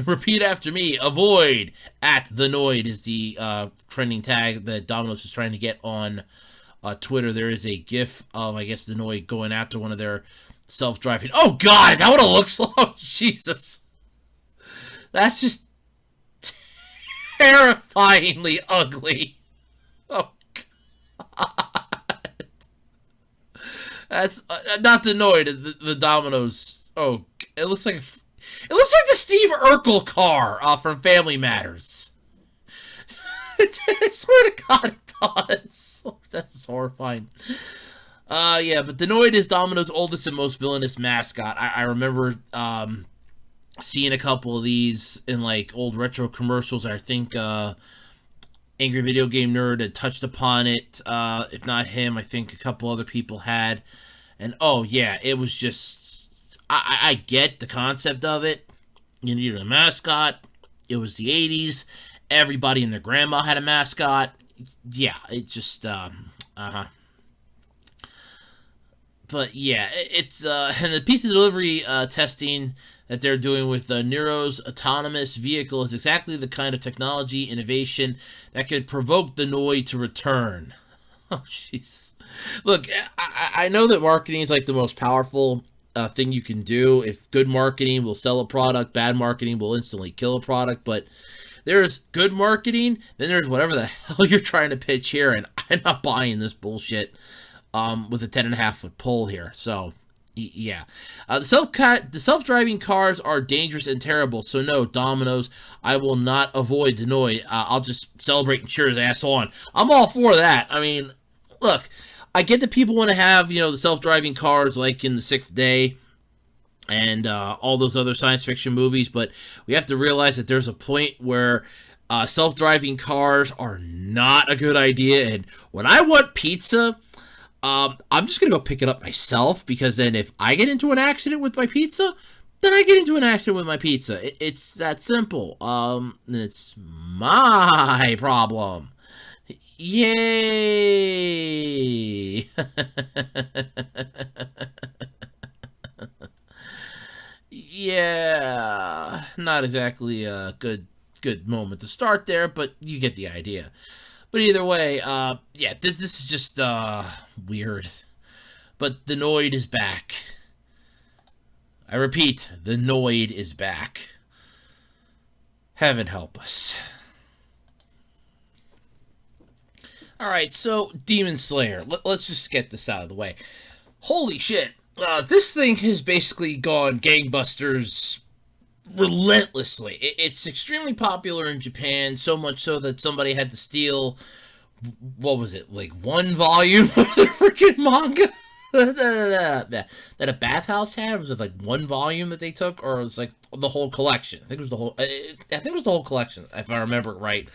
Repeat after me. Avoid at the Noid is the trending tag that Domino's is trying to get on Twitter. There is a GIF of, I guess, the Noid going after one of their self-driving. Oh God, is that what it looks like? Oh, Jesus. That's just terrifyingly ugly. Oh God. That's not the Noid, the Domino's. Oh, it looks like the Steve Urkel car from Family Matters. I swear to God, it does. That's horrifying. Yeah, but the Noid is Domino's oldest and most villainous mascot. I remember seeing a couple of these in like old retro commercials. I think Angry Video Game Nerd had touched upon it. If not him, I think a couple other people had. And oh yeah, it was just, I get the concept of it. You needed a mascot. It was the 80s. Everybody and their grandma had a mascot. Yeah, it just, But yeah, it's, and the pizza delivery testing that they're doing with Nero's autonomous vehicle is exactly the kind of technology innovation that could provoke the Noid to return. Oh, Jesus. Look, I know that marketing is like the most powerful thing you can do. If good marketing will sell a product, bad marketing will instantly kill a product. But there's good marketing, then there's whatever the hell you're trying to pitch here, and I'm not buying this bullshit with a 10.5-foot pole here. So, yeah. The self-driving cars are dangerous and terrible, so no, Domino's, I will not avoid the Noid. I'll just celebrate and cheer his ass on. I'm all for that. I mean, look, I get that people want to have, the self-driving cars like in The Sixth Day and all those other science fiction movies, but we have to realize that there's a point where self-driving cars are not a good idea, and when I want pizza, I'm just going to go pick it up myself, because then if I get into an accident with my pizza, then I get into an accident with my pizza. It's that simple. And it's my problem. Yay! Yeah, not exactly a good moment to start there, but you get the idea. But either way, yeah, this is just weird. But the Noid is back. I repeat, the Noid is back. Heaven help us. Alright, so Demon Slayer. Let's just get this out of the way. Holy shit. This thing has basically gone gangbusters relentlessly. It's extremely popular in Japan, so much so that somebody had to steal, what was it, like one volume of the freaking manga? that a bathhouse had? Was it like one volume that they took, or was it like the whole collection? I think it was the whole collection, if I remember it right.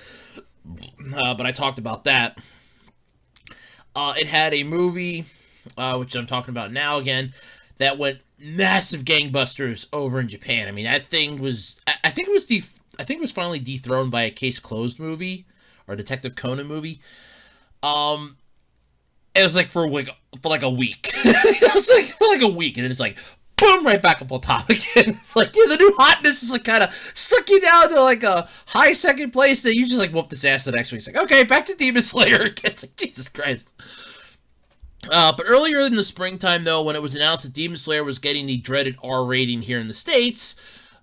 But I talked about that. It had a movie, which I'm talking about now again, that went massive gangbusters over in Japan. I mean, that thing was, I think it was finally dethroned by a Case Closed movie, or a Detective Conan movie. It was like for like a week. It was like for like a week, and then it's like, boom, right back up on top again. It's like, yeah, the new hotness is like kind of stuck you down to like a high second place, and you just like whoop this ass the next week. It's like, okay, back to Demon Slayer again. It's like, Jesus Christ. But earlier in the springtime, though, when it was announced that Demon Slayer was getting the dreaded R rating here in the States,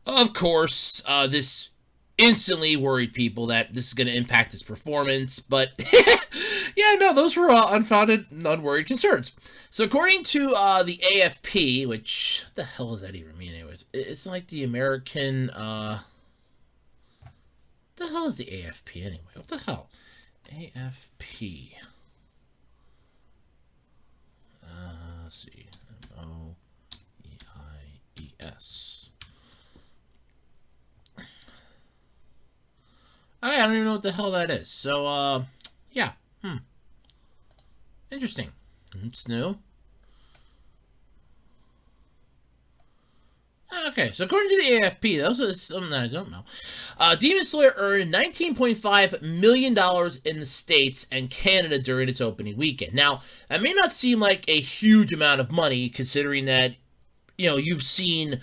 of course, this instantly worried people that this is going to impact its performance. But yeah, no, those were unfounded, unworried concerns. So according to the AFP, which, what the hell does that even mean anyways? It's like the American, what the hell is the AFP anyway? What the hell? AFP. Let's see. Moeies. I don't even know what the hell that is. So, yeah. Interesting. It's new. Okay, so according to the AFP, those are something that I don't know. Demon Slayer earned $19.5 million in the States and Canada during its opening weekend. Now, that may not seem like a huge amount of money, considering that, you know, you've seen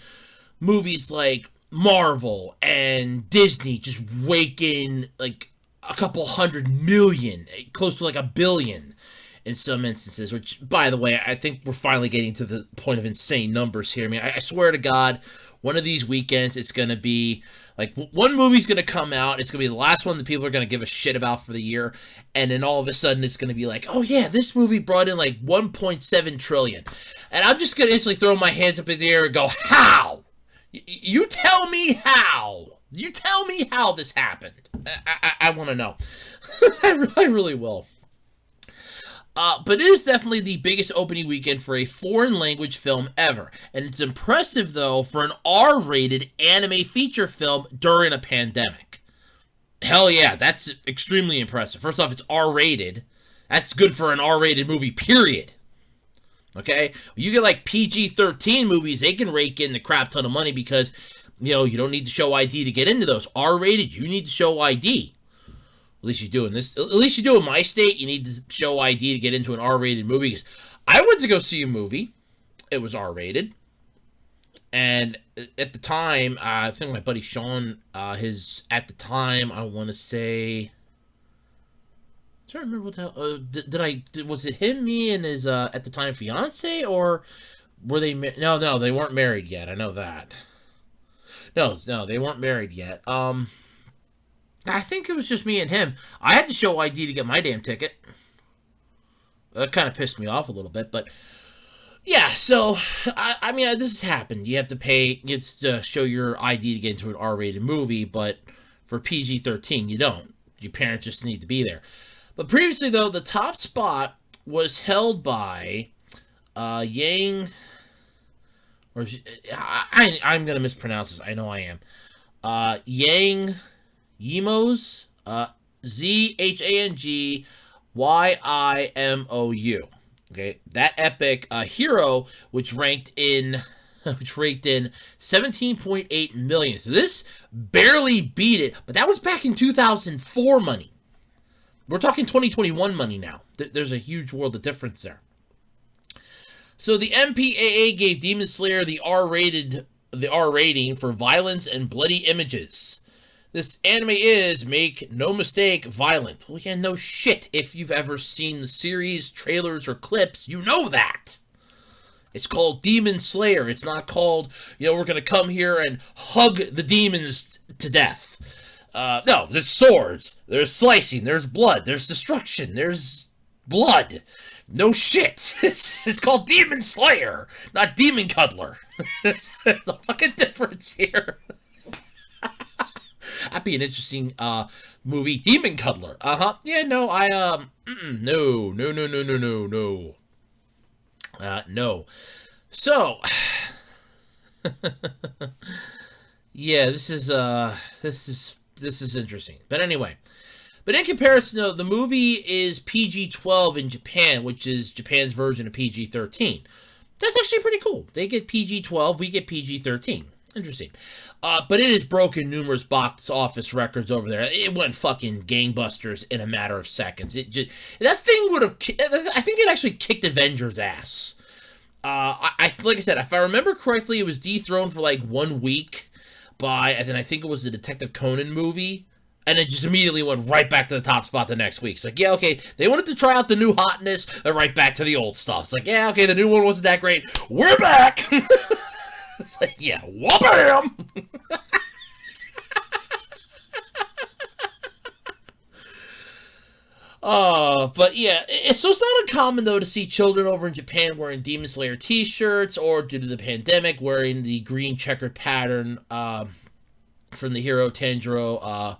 movies like Marvel and Disney just rake in like a couple $100 million, close to like $1 billion in some instances, which, by the way, I think we're finally getting to the point of insane numbers here. I mean, I swear to God, one of these weekends, it's going to be, like, one movie's going to come out, it's going to be the last one that people are going to give a shit about for the year, and then all of a sudden it's going to be like, oh yeah, this movie brought in like 1.7 trillion. And I'm just going to instantly throw my hands up in the air and go, how? You tell me how. You tell me how this happened. I want to know. I really will. But it is definitely the biggest opening weekend for a foreign language film ever. And it's impressive, though, for an R-rated anime feature film during a pandemic. Hell yeah, that's extremely impressive. First off, it's R-rated. That's good for an R-rated movie, period. Okay? You get like PG-13 movies, they can rake in the crap ton of money because, you know, you don't need to show ID to get into those. R-rated, you need to show ID. At least you do in this. At least you do in my state. You need to show ID to get into an R-rated movie. Because I went to go see a movie. It was R-rated, and at the time, I think my buddy Sean, at the time, I want to say. I'm trying to remember what the hell. Was it him, me, and his at the time fiance, or were they? No, they weren't married yet. I know that. No, they weren't married yet. I think it was just me and him. I had to show ID to get my damn ticket. That kind of pissed me off a little bit, but yeah, so, I mean, this has happened. You have to pay, you have to show your ID to get into an R-rated movie, but for PG-13, you don't. Your parents just need to be there. But previously, though, the top spot was held by Yang, or I'm going to mispronounce this. I know I am. Yang Yimous, ZHANGYIMOU. Okay, that epic hero, which raked in 17.8 million. So this barely beat it, but that was back in 2004 money. We're talking 2021 money now. There's a huge world of difference there. So the MPAA gave Demon Slayer the R rating for violence and bloody images. This anime is, make no mistake, violent. Well, yeah, no shit. If you've ever seen the series, trailers, or clips, you know that. It's called Demon Slayer. It's not called, you know, we're going to come here and hug the demons to death. No, there's swords. There's slicing. There's blood. There's destruction. There's blood. No shit. It's called Demon Slayer, not Demon Cuddler. There's a fucking difference here. That'd be an interesting movie. Demon Cuddler. Yeah, no, no. No. So, yeah, this is interesting. But anyway, but in comparison, though, the movie is PG-12 in Japan, which is Japan's version of PG-13. That's actually pretty cool. They get PG-12, we get PG-13. Interesting. But it has broken numerous box office records over there. It went fucking gangbusters in a matter of seconds. That thing would have, I think it actually kicked Avengers' ass. Like I said, if I remember correctly, it was dethroned for like 1 week by, and then I think it was the Detective Conan movie. And it just immediately went right back to the top spot the next week. It's like, yeah, okay, they wanted to try out the new hotness, and right back to the old stuff. It's like, yeah, okay, the new one wasn't that great. We're back! It's like, yeah, wha-bam! But yeah, so it's not uncommon, though, to see children over in Japan wearing Demon Slayer t-shirts, or due to the pandemic, wearing the green checkered pattern from the hero Tanjiro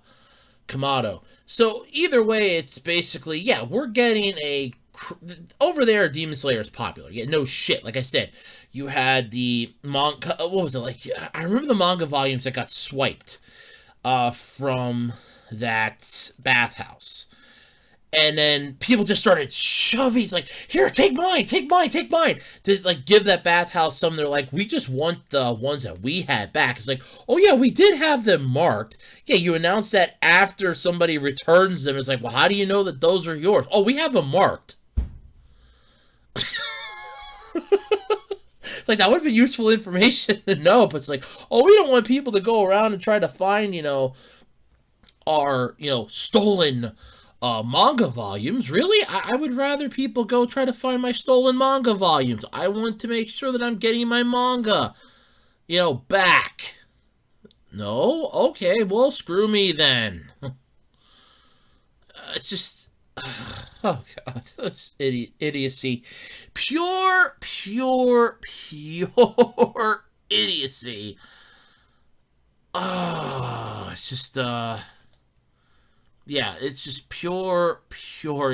Kamado. So either way, it's basically, yeah, we're getting a... Over there, Demon Slayer is popular. Yeah, no shit. Like I said, you had the manga... What was it? Like, I remember the manga volumes that got swiped from that bathhouse. And then people just started shoving. It's like, here, take mine, take mine, take mine. To, like, give that bathhouse some. They're like, we just want the ones that we had back. It's like, oh, yeah, we did have them marked. Yeah, you announced that after somebody returns them. It's like, well, how do you know that those are yours? Oh, we have them marked. It's like, that would have been useful information to know. But it's like, oh, we don't want people to go around and try to find, our, stolen... manga volumes. Really? I would rather people go try to find my stolen manga volumes. I want to make sure that I'm getting my manga, back. No? Okay, well, screw me then. It's just... Oh, God. It's idiocy. Pure idiocy. Oh, it's just, yeah, it's just pure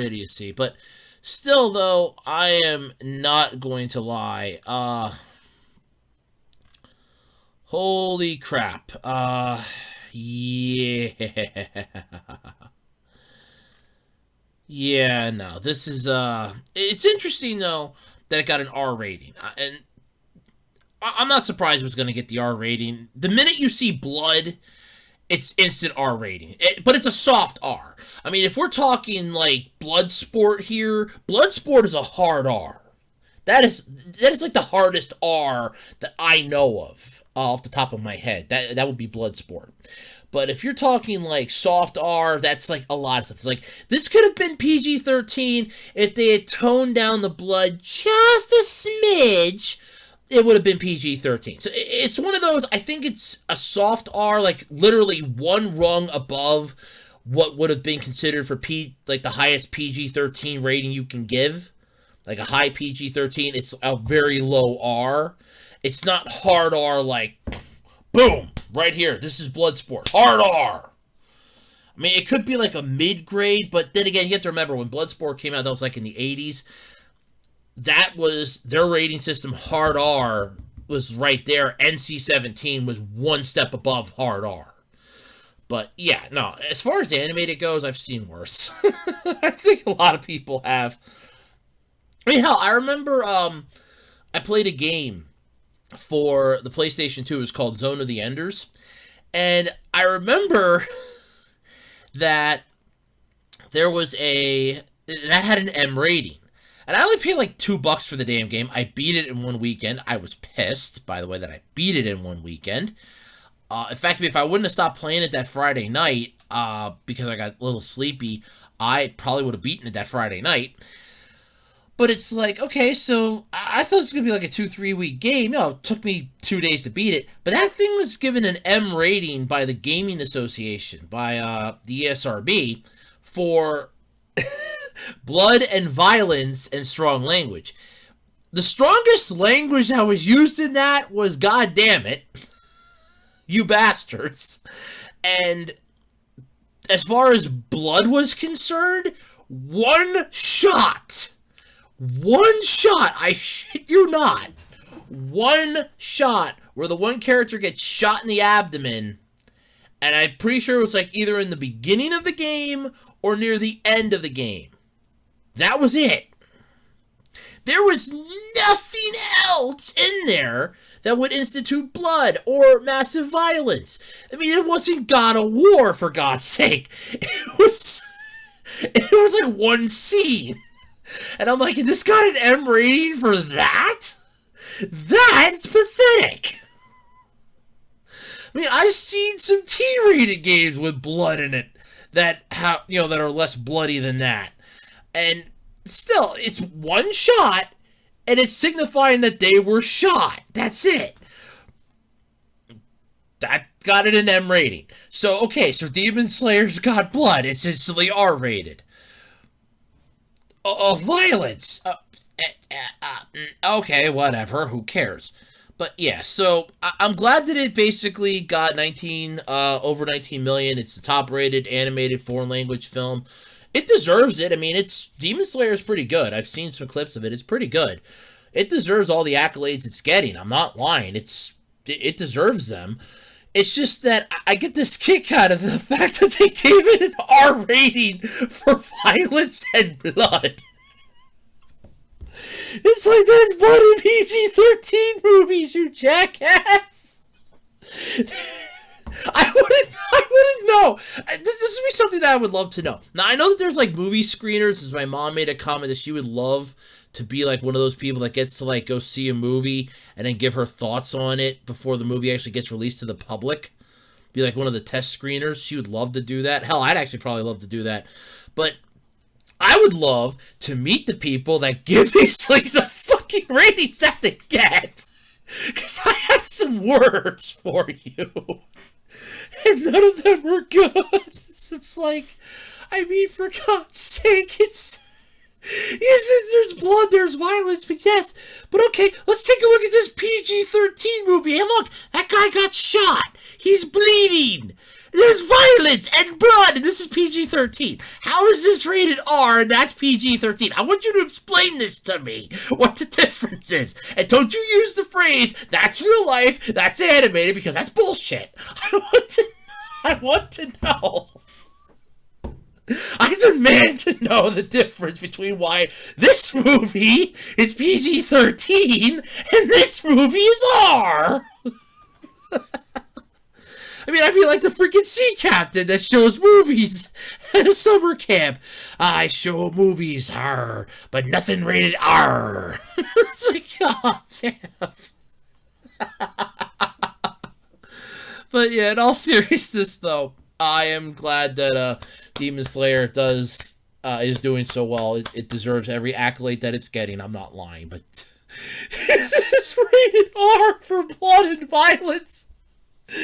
idiocy. But still, though, I am not going to lie. Holy crap. Yeah. Yeah, no, this is, it's interesting, though, that it got an R rating. And I'm not surprised it was going to get the R rating. The minute you see blood... It's instant R rating, but it's a soft R. I mean, if we're talking like Bloodsport here, Bloodsport is a hard R. That is like the hardest R that I know of off the top of my head. That would be Bloodsport. But if you're talking like soft R, that's like a lot of stuff. It's like, this could have been PG-13 if they had toned down the blood just a smidge. It would have been PG-13. So it's one of those, I think it's a soft R, like literally one rung above what would have been considered for like the highest PG-13 rating you can give. Like a high PG-13, it's a very low R. It's not hard R like, boom, right here, this is Bloodsport, hard R. I mean, it could be like a mid-grade, but then again, you have to remember, when Bloodsport came out, that was like in the 80s. That was their rating system. Hard R was right there. NC-17 was one step above hard R. But yeah, no, as far as animated goes, I've seen worse. I think a lot of people have. I mean, hell, I remember I played a game for the PlayStation 2. It was called Zone of the Enders. And I remember that there was that had an M rating. And I only paid like $2 for the damn game. I beat it in one weekend. I was pissed, by the way, that I beat it in one weekend. In fact, if I wouldn't have stopped playing it that Friday night, because I got a little sleepy, I probably would have beaten it that Friday night. But it's like, okay, so I thought it was going to be like a 2-3 week game. It took me 2 days to beat it. But that thing was given an M rating by the Gaming Association, by the ESRB, for... blood and violence and strong language. The strongest language that was used in that was, God damn it, you bastards. And as far as blood was concerned, one shot, I shit you not, one shot where the one character gets shot in the abdomen. And I'm pretty sure it was like either in the beginning of the game or near the end of the game. That was it. There was nothing else in there that would institute blood or massive violence. I mean, it wasn't God of War, for God's sake. It was like one scene. And I'm like, and this got an M rating for that? That's pathetic. I mean, I've seen some T-rated games with blood in it. that that are less bloody than that. And still, it's one shot, and it's signifying that they were shot. That's it. That got it an M rating. So, okay, so Demon Slayer's got blood. It's instantly R-rated. Violence. Okay, whatever. Who cares? But yeah, so I'm glad that it basically got over 19 million. It's the top-rated animated foreign language film. It deserves it. I mean, Demon Slayer is pretty good. I've seen some clips of it. It's pretty good. It deserves all the accolades it's getting. I'm not lying. It deserves them. It's just that I get this kick out of the fact that they gave it an R rating for violence and blood. It's like there's blood in PG-13 movies, you jackass. I wouldn't know. This would be something that I would love to know. Now, I know that there's like movie screeners, as my mom made a comment that she would love to be like one of those people that gets to like go see a movie and then give her thoughts on it before the movie actually gets released to the public. Be like one of the test screeners. She would love to do that. Hell, I'd actually probably love to do that. But I would love to meet the people that give these things the fucking ratings that they get. Because I have some words for you. And none of them are good. It's like, I mean, for God's sake, yes, there's blood, there's violence, but yes. But okay, let's take a look at this PG-13 movie. Hey, look, that guy got shot. He's bleeding. There's violence and blood, and this is PG-13. How is this rated R and that's PG-13? I want you to explain this to me, what the difference is. And don't you use the phrase, that's real life, that's animated, because that's bullshit. I want to know. I demand to know the difference between why this movie is PG-13 and this movie is R. I mean, I'd be like the freaking sea captain that shows movies at a summer camp. I show movies, but nothing rated R. It's like, god damn. But yeah, in all seriousness, though, I am glad that Demon Slayer is doing so well. It deserves every accolade that it's getting. I'm not lying, but it's rated R for blood and violence. No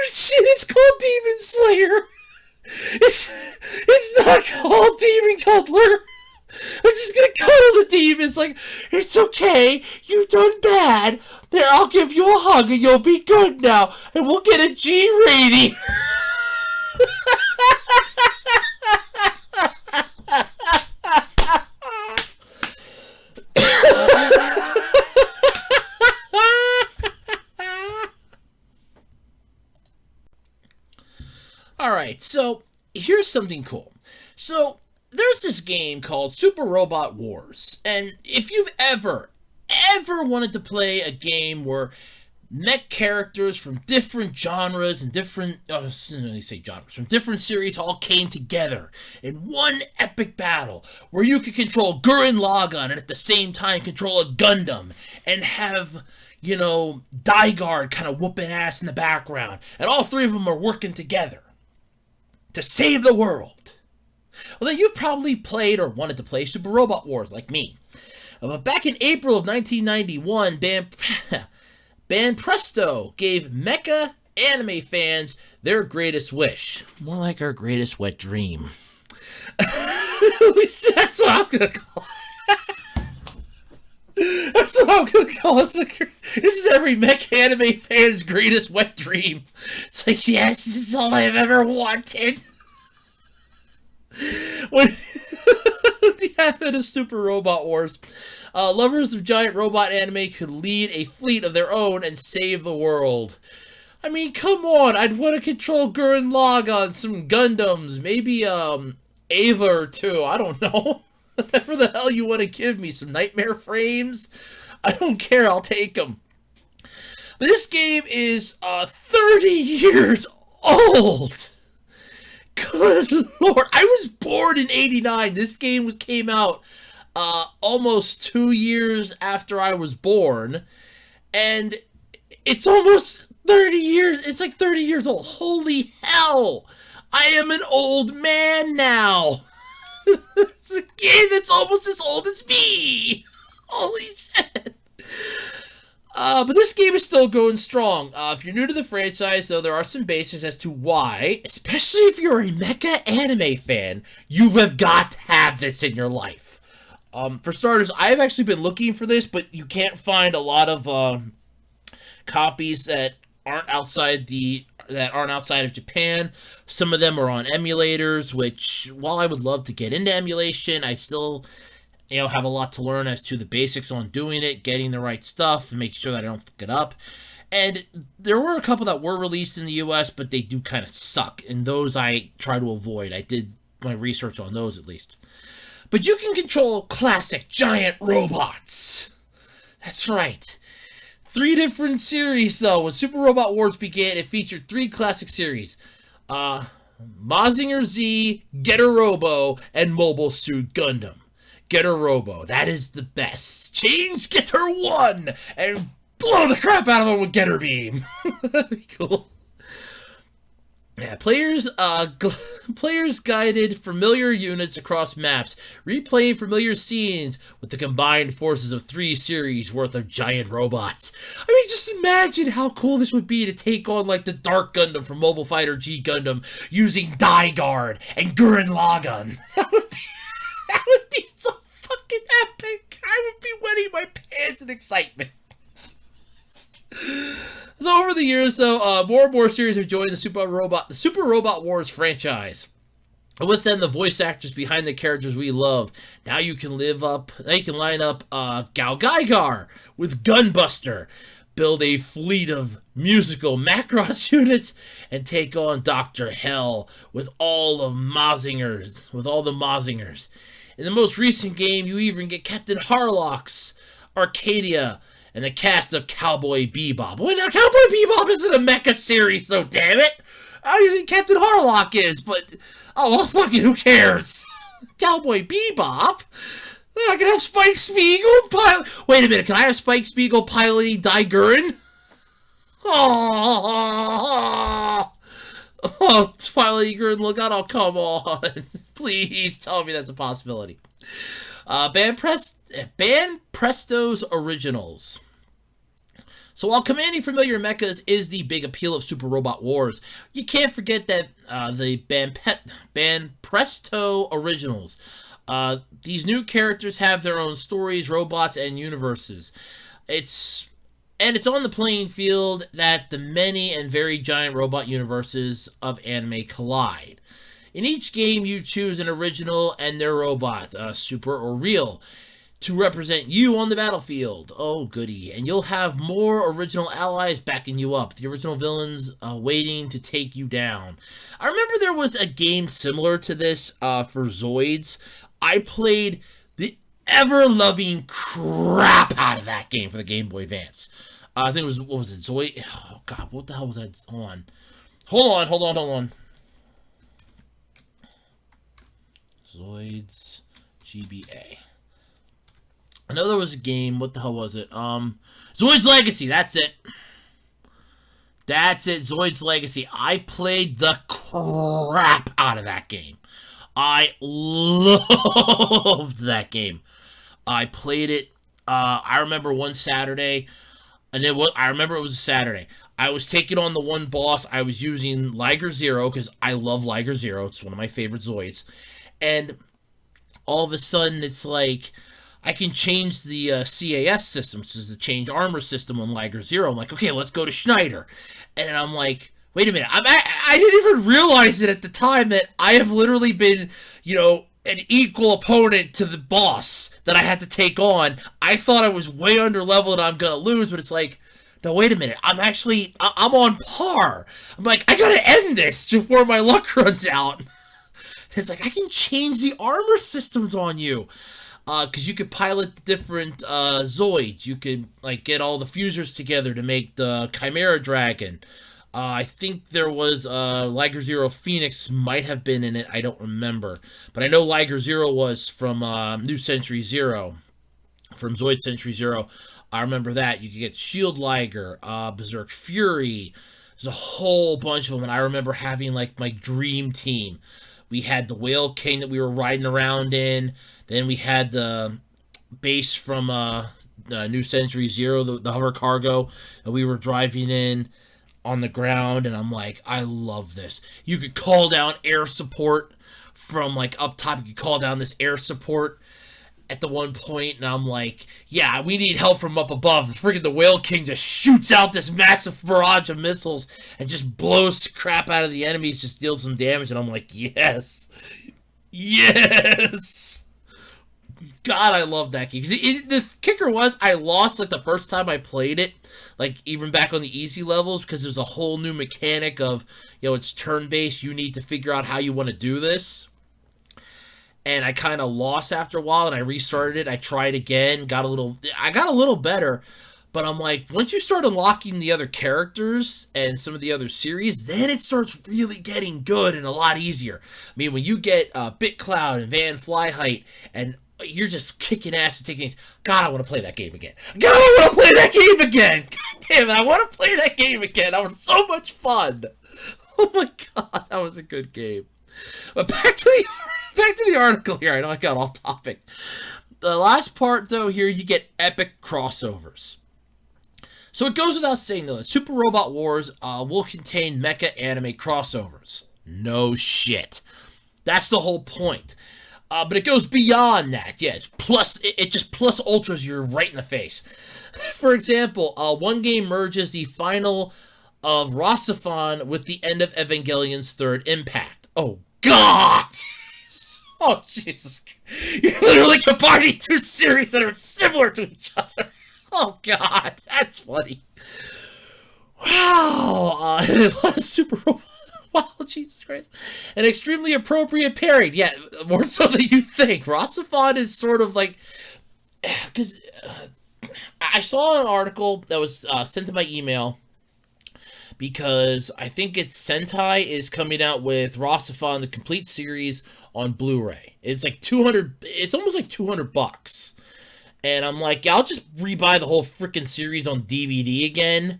shit, it's called Demon Slayer. It's not called Demon Cuddler. I'm just gonna cuddle the demons like, it's okay, you've done bad. There, I'll give you a hug and you'll be good now. And we'll get a G rating. Alright, so here's something cool. So there's this game called Super Robot Wars, and if you've ever wanted to play a game where mech characters from different genres and different from different series all came together in one epic battle where you could control Gurren Lagann and at the same time control a Gundam and have, Dygard kind of whooping ass in the background, and all three of them are working together to save the world. Well, then you probably played or wanted to play Super Robot Wars like me. But back in April of 1991, Band Presto gave mecha anime fans their greatest wish. More like our greatest wet dream. At least that's what I'm going to call it. That's what I'm going to call it. This is every mech anime fan's greatest wet dream. It's like, yes, this is all I've ever wanted. When the advent of Super Robot Wars, lovers of giant robot anime could lead a fleet of their own and save the world. I mean, come on, I'd want to control Gurren Lagann, some Gundams, maybe Ava or two, I don't know. Whatever the hell you want to give me, some Nightmare Frames, I don't care, I'll take them. But this game is 30 years old. Good lord, I was born in '89. This game came out almost 2 years after I was born, and it's almost 30 years. It's like 30 years old. Holy hell. I am an old man now. It's a game that's almost as old as me. Holy shit. But this game is still going strong. If you're new to the franchise, though, there are some basics as to why, especially if you're a mecha anime fan, you have got to have this in your life. For starters, I've actually been looking for this, but you can't find a lot of copies that aren't outside of Japan. Some of them are on emulators, which, while I would love to get into emulation, I still have a lot to learn as to the basics on doing it, getting the right stuff, and making sure that I don't fuck it up. And there were a couple that were released in the US, but they do kind of suck, and those I try to avoid. I did my research on those, at least. But you can control classic giant robots. That's right. 3 different series, though. When Super Robot Wars began, it featured 3 classic series. Mazinger Z, Getter Robo, and Mobile Suit Gundam. Getter Robo, that is the best. Change Getter 1 and blow the crap out of him with Getter Beam. That'd be cool. Yeah, players guided familiar units across maps, replaying familiar scenes with the combined forces of 3 series worth of giant robots. I mean, just imagine how cool this would be to take on, like, the Dark Gundam from Mobile Fighter G Gundam using Die Guard and Gurren Lagann. That would be so fucking epic. I would be wetting my pants in excitement. So over the years, though, more and more series have joined the Super Robot Wars franchise. And with them, the voice actors behind the characters we love. Now you can line up Gal Gaigar with Gunbuster, build a fleet of musical Macross units, and take on Dr. Hell with all the Mazingers. In the most recent game, you even get Captain Harlock's Arcadia, and the cast of Cowboy Bebop. Well, now, Cowboy Bebop isn't a mecha series, so damn it! How do you think Captain Harlock is? But, oh, well, fucking who cares? Cowboy Bebop? I can have Spike Spiegel pilot. Wait a minute, can I have Spike Spiegel piloting Die Gurren? Oh, piloting Gurren Lagann, oh, come on. Please tell me that's a possibility. Band Presto's Originals. So while commanding familiar mechas is the big appeal of Super Robot Wars, you can't forget that the Band Presto Originals. These new characters have their own stories, robots, and universes. It's on the playing field that the many and very giant robot universes of anime collide. In each game, you choose an original and their robot, super or real, to represent you on the battlefield. Oh, goody. And you'll have more original allies backing you up. The original villains waiting to take you down. I remember there was a game similar to this for Zoids. I played the ever-loving crap out of that game for the Game Boy Advance. I think it was, what was it, Zoid? Oh, God, what the hell was that on? Hold on. Zoids GBA. I know there was a game. What the hell was it? Zoid's Legacy. That's it. Zoid's Legacy. I played the crap out of that game. I loved that game. I played it. I remember one Saturday, and I remember it was a Saturday. I was taking on the one boss. I was using Liger Zero because I love Liger Zero. It's one of my favorite Zoids. And all of a sudden, it's like I can change the CAS system, which is the change armor system on Liger Zero. I'm like, okay, let's go to Schneider. And I'm like, wait a minute. I didn't even realize it at the time that I have literally been, an equal opponent to the boss that I had to take on. I thought I was way under level and I'm going to lose, but it's like, no, wait a minute. I'm on par. I'm like, I got to end this before my luck runs out. It's like, I can change the armor systems on you. Because you could pilot the different Zoids. You could, get all the fusers together to make the Chimera Dragon. I think there was Liger Zero Phoenix might have been in it. I don't remember. But I know Liger Zero was from New Century Zero. from Zoid Century Zero. I remember that. You could get Shield Liger, Berserk Fury. There's a whole bunch of them, and I remember having like my dream team. We had the Whale King that we were riding around in. Then we had the base from New Century Zero, the hover cargo, and we were driving in on the ground, and I'm like, I love this. You could call down air support from like up top. You could call down this air support at the one point, and I'm like, yeah, we need help from up above. Freaking the Whale King just shoots out this massive barrage of missiles and just blows crap out of the enemies, just deals some damage, and I'm like, yes. Yes! God, I love that game. The kicker was, I lost, like, the first time I played it, like, even back on the easy levels, because there's a whole new mechanic of, it's turn-based, you need to figure out how you want to do this. And I kind of lost after a while, and I restarted it. I tried again, I got a little better, but I'm like, once you start unlocking the other characters and some of the other series, then it starts really getting good and a lot easier. I mean, when you get BitCloud and Van Flyheight, and you're just kicking ass and taking things, God, I want to play that game again. God, I want to play that game again. God damn it, I want to play that game again. That was so much fun. Oh my God, that was a good game. But back to the article here. I know I got off topic. The last part, though, here you get epic crossovers. So it goes without saying, though, that Super Robot Wars will contain mecha anime crossovers. No shit. That's the whole point. But it goes beyond that. Yeah, it just plus ultras you right in the face. For example, one game merges the final of Rosophon with the end of Evangelion's Third Impact. Oh, God! Oh, Jesus. You're literally combining two series that are similar to each other. Oh, God. That's funny. Wow. And a lot of Super Robot. Wow, Jesus Christ. An extremely appropriate pairing. Yeah, more so than you think. Rosophon is sort of like... Because I saw an article that was sent to my email, because I think it's Sentai is coming out with Rosophon, the complete series, on Blu-ray. It's like it's almost like $200. And I'm like, yeah, I'll just rebuy the whole freaking series on DVD again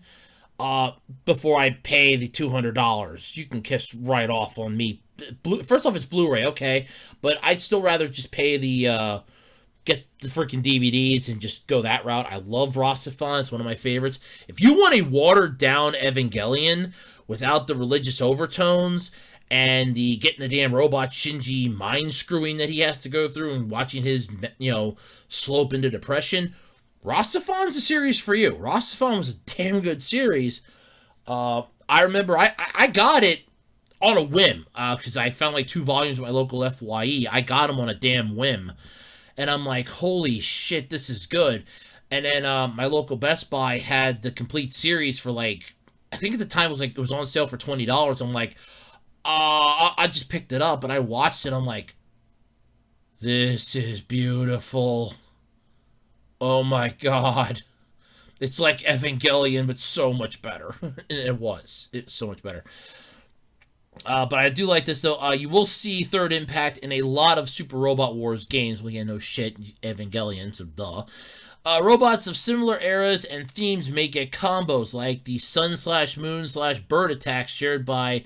before I pay the $200. You can kiss right off on me. First off, it's Blu-ray, okay, but I'd still rather just pay the get the freaking DVDs and just go that route. I love Rosophon. It's one of my favorites. If you want a watered-down Evangelion without the religious overtones and the getting the damn robot Shinji mind-screwing that he has to go through and watching his, slope into depression, Rosophon's a series for you. Rosophon was a damn good series. I remember I got it on a whim because I found like 2 volumes at my local FYE. I got them on a damn whim. And I'm like, holy shit, this is good. And then my local Best Buy had the complete series for like, I think at the time it was on sale for $20. I'm like, I just picked it up and I watched it. I'm like, this is beautiful. Oh my God. It's like Evangelion, but so much better. And it's so much better. But I do like this, though. You will see Third Impact in a lot of Super Robot Wars games. Well, yeah, no shit, Evangelion, so duh. Robots of similar eras and themes may get combos, like the Sun/Moon/Bird attacks shared by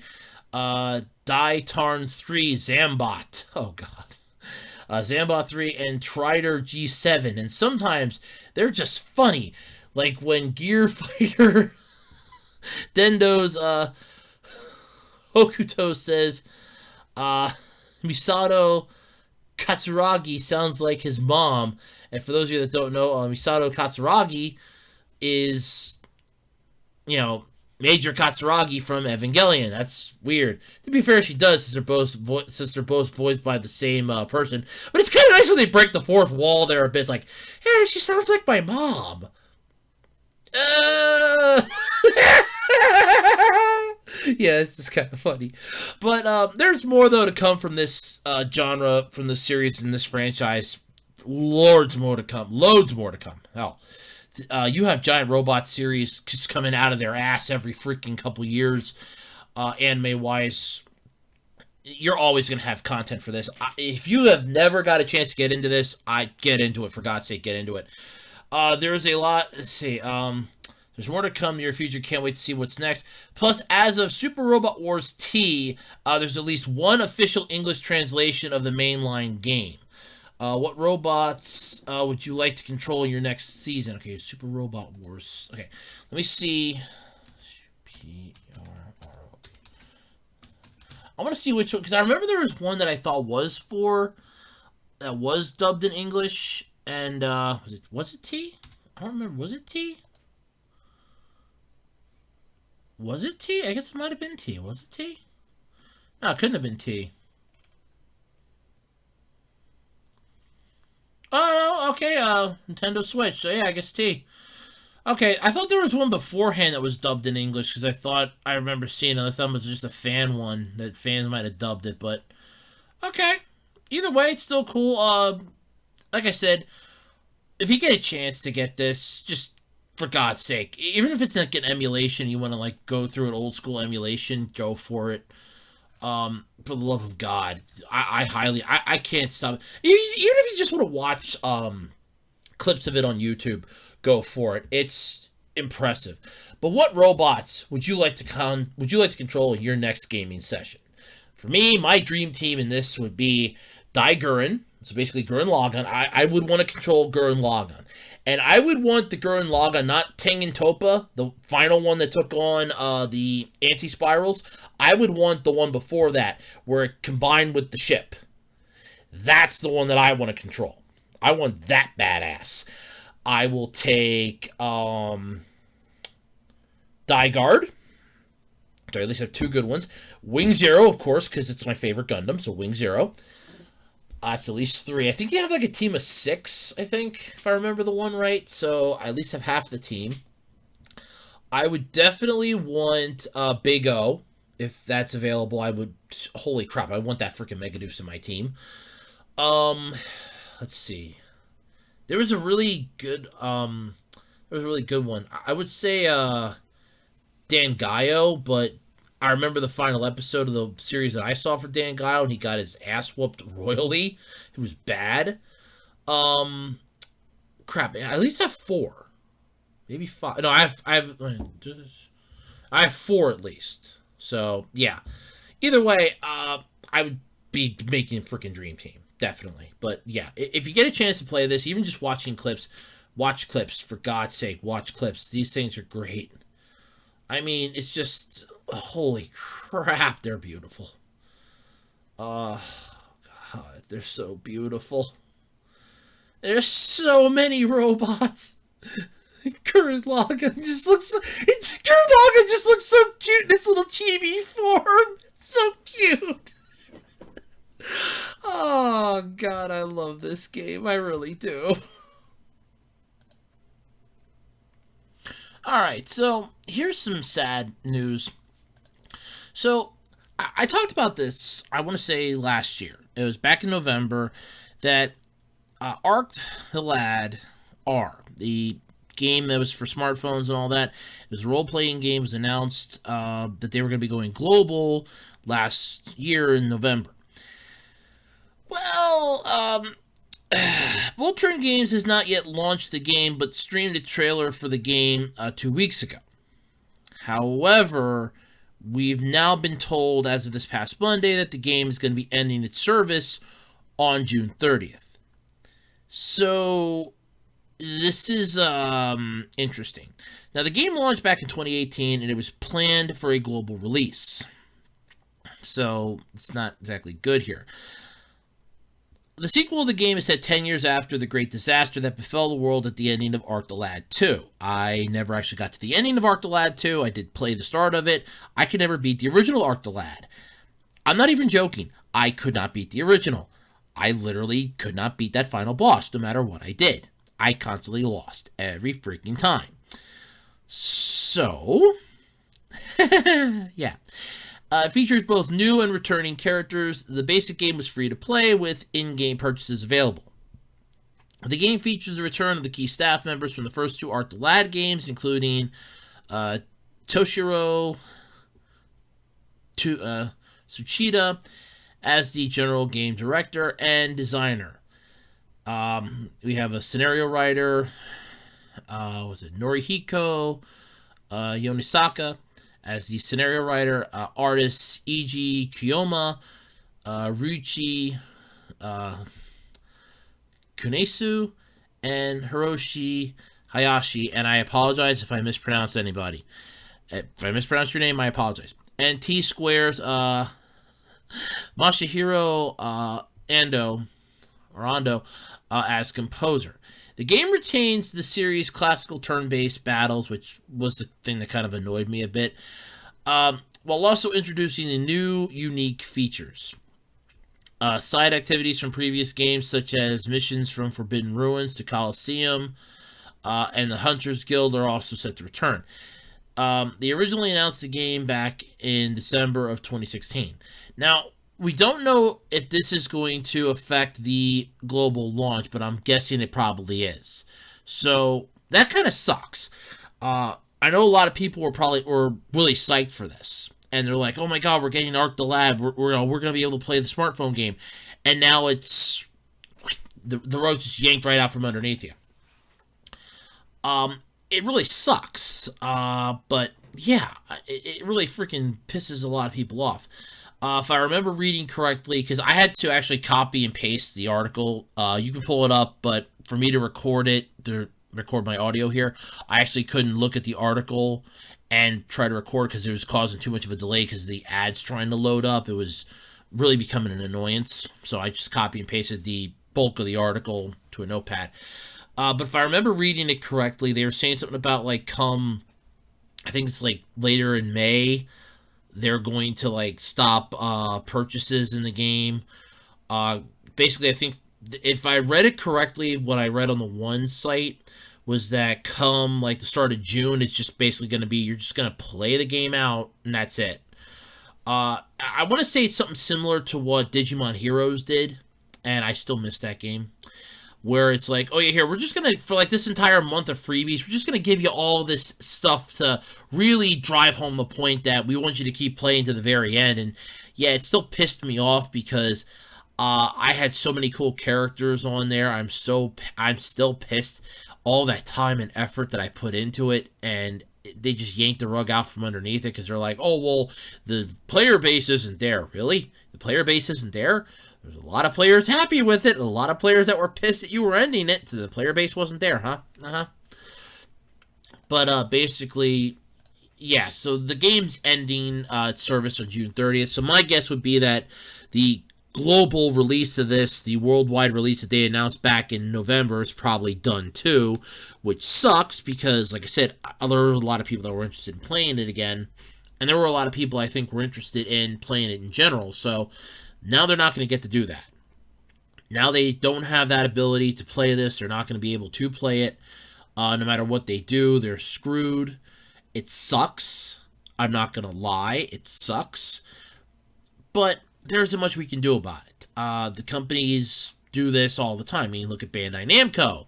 Daitarn 3 Zambot. Oh, God. Zambot 3 and Trider G7. And sometimes they're just funny. Like when Gear Fighter Dendo's Hokuto says, Misato Katsuragi sounds like his mom. And for those of you that don't know, Misato Katsuragi is, Major Katsuragi from Evangelion. That's weird. To be fair, she does, since they're both voiced by the same person. But it's kind of nice when they break the fourth wall there a bit. It's like, hey, she sounds like my mom. Yeah, it's just kind of funny. But there's more, though, to come from this genre, from this series and this franchise. Loads more to come. Hell, you have giant robot series just coming out of their ass every freaking couple years, anime-wise. you're always going to have content for this. If you have never got a chance to get into this, I get into it. For God's sake, get into it. There's a lot. Let's see. There's more to come in your future. Can't wait to see what's next. Plus, as of Super Robot Wars T, there's at least one official English translation of the mainline game. What robots would you like to control in your next season? Okay, Super Robot Wars. Okay, let me see. I want to see which one, because I remember there was one that I thought that was dubbed in English, and was it T? I don't remember. Was it T? Was it T? I guess it might have been T. Was it T? No, it couldn't have been T. Oh, no, okay, Nintendo Switch. So yeah, I guess T. Okay, I thought there was one beforehand that was dubbed in English, because I thought I remember seeing it. Unless that was just a fan one, that fans might have dubbed it, but okay. Either way, it's still cool. Like I said, if you get a chance to get this, just for God's sake, even if it's like an emulation, you want to like go through an old school emulation, go for it. For the love of God, I can't stop. Even if you just want to watch clips of it on YouTube, go for it. It's impressive. But what robots would you like to control in your next gaming session? For me, my dream team in this would be Dai Gurren. So basically Gurren Lagann. I would want to control Gurren Lagann. And I would want the Gurren Lagann, not Tengen Toppa, the final one that took on the anti-spirals. I would want the one before that, where it combined with the ship. That's the one that I want to control. I want that badass. I will take Daigard. So I at least have two good ones. Wing Zero, of course, because it's my favorite Gundam, so Wing Zero. It's at least 3. I think you have like a team of 6, I think, if I remember the one right. So I at least have half the team. I would definitely want Big O, if that's available. Holy crap, I want that freaking Megadeuce in my team. Let's see. There was a really good one. I would say Dan Gaio, but I remember the final episode of the series that I saw for Dan Gaio, and he got his ass whooped royally. It was bad. Crap, I at least have 4. Maybe 5. No, I have 4 at least. So, yeah. Either way, I would be making a freaking dream team. Definitely. But, yeah, if you get a chance to play this, even just watching clips, watch clips. For God's sake, watch clips. These things are great. I mean, it's just... Holy crap, they're beautiful. Oh, God, they're so beautiful. There's so many robots. Gurren Lagann just looks so cute in its little chibi form. It's so cute. Oh, God, I love this game. I really do. Alright, so here's some sad news. So, I talked about this, I want to say last year. It was back in November that Arc the Lad R, the game that was for smartphones and all that, it was a role-playing game, was announced that they were going to be going global last year in November. Well, Voltron Games has not yet launched the game, but streamed a trailer for the game 2 weeks ago. However, we've now been told as of this past Monday that the game is going to be ending its service on June 30th. So, this is interesting. Now, the game launched back in 2018, and it was planned for a global release. So, it's not exactly good here. The sequel of the game is set 10 years after the great disaster that befell the world at the ending of Arc the Lad 2. I never actually got to the ending of Arc the Lad 2. I did play the start of it. I could never beat the original Arc the Lad. I'm not even joking. I could not beat the original. I literally could not beat that final boss no matter what I did. I constantly lost every freaking time. So, yeah. It features both new and returning characters. The basic game was free to play with in-game purchases available. The game features the return of the key staff members from the first 2 Arc the Lad games, including Toshiro Tsuchida, as the general game director and designer. We have a scenario writer, Norihiko Yonisaka as the scenario writer, artists Eiji Kiyoma, Ryuichi Kunesu, and Hiroshi Hayashi. And I apologize if I mispronounced anybody. If I mispronounced your name, I apologize. And T Square's Masahiro Ando as composer. The game retains the series' classical turn-based battles, which was the thing that kind of annoyed me a bit, while also introducing the new, unique features. Side activities from previous games, such as missions from Forbidden Ruins to Colosseum, and the Hunters Guild are also set to return. They originally announced the game back in December of 2016. Now, we don't know if this is going to affect the global launch, but I'm guessing it probably is. So that kind of sucks. I know a lot of people were really psyched for this, and they're like, "Oh my God, we're getting Arc the Lab. We're going to be able to play the smartphone game," and now it's the rug just yanked right out from underneath you. It really sucks. But yeah, it really freaking pisses a lot of people off. If I remember reading correctly, because I had to actually copy and paste the article. You can pull it up, but for me to record my audio here, I actually couldn't look at the article and try to record because it was causing too much of a delay because the ads trying to load up. It was really becoming an annoyance. So I just copy and pasted the bulk of the article to a notepad. But if I remember reading it correctly, they were saying something about I think it's later in May, they're going to stop purchases in the game. Basically, I think if I read it correctly, what I read on the one site was that come the start of June, it's just basically going to be you're just going to play the game out and that's it. I want to say it's something similar to what Digimon Heroes did, and I still miss that game. Where it's oh yeah, here, we're just going to, for this entire month of freebies, we're just going to give you all this stuff to really drive home the point that we want you to keep playing to the very end. And yeah, it still pissed me off because I had so many cool characters on there. I'm still pissed. All that time and effort that I put into it, and they just yanked the rug out from underneath it because they're like, oh, well, the player base isn't there. Really? The player base isn't there? There's a lot of players happy with it, a lot of players that were pissed that you were ending it, so the player base wasn't there, huh? But basically, yeah, so the game's ending its service on June 30th, so my guess would be that the global release of this, the worldwide release that they announced back in November, is probably done too, which sucks because, like I said, there were a lot of people that were interested in playing it again, and there were a lot of people I think were interested in playing it in general, so now they're not going to get to do that. Now they don't have that ability to play this. They're not going to be able to play it. No matter what they do, they're screwed. It sucks. I'm not going to lie. It sucks. But there isn't much we can do about it. The companies do this all the time. I mean, look at Bandai Namco.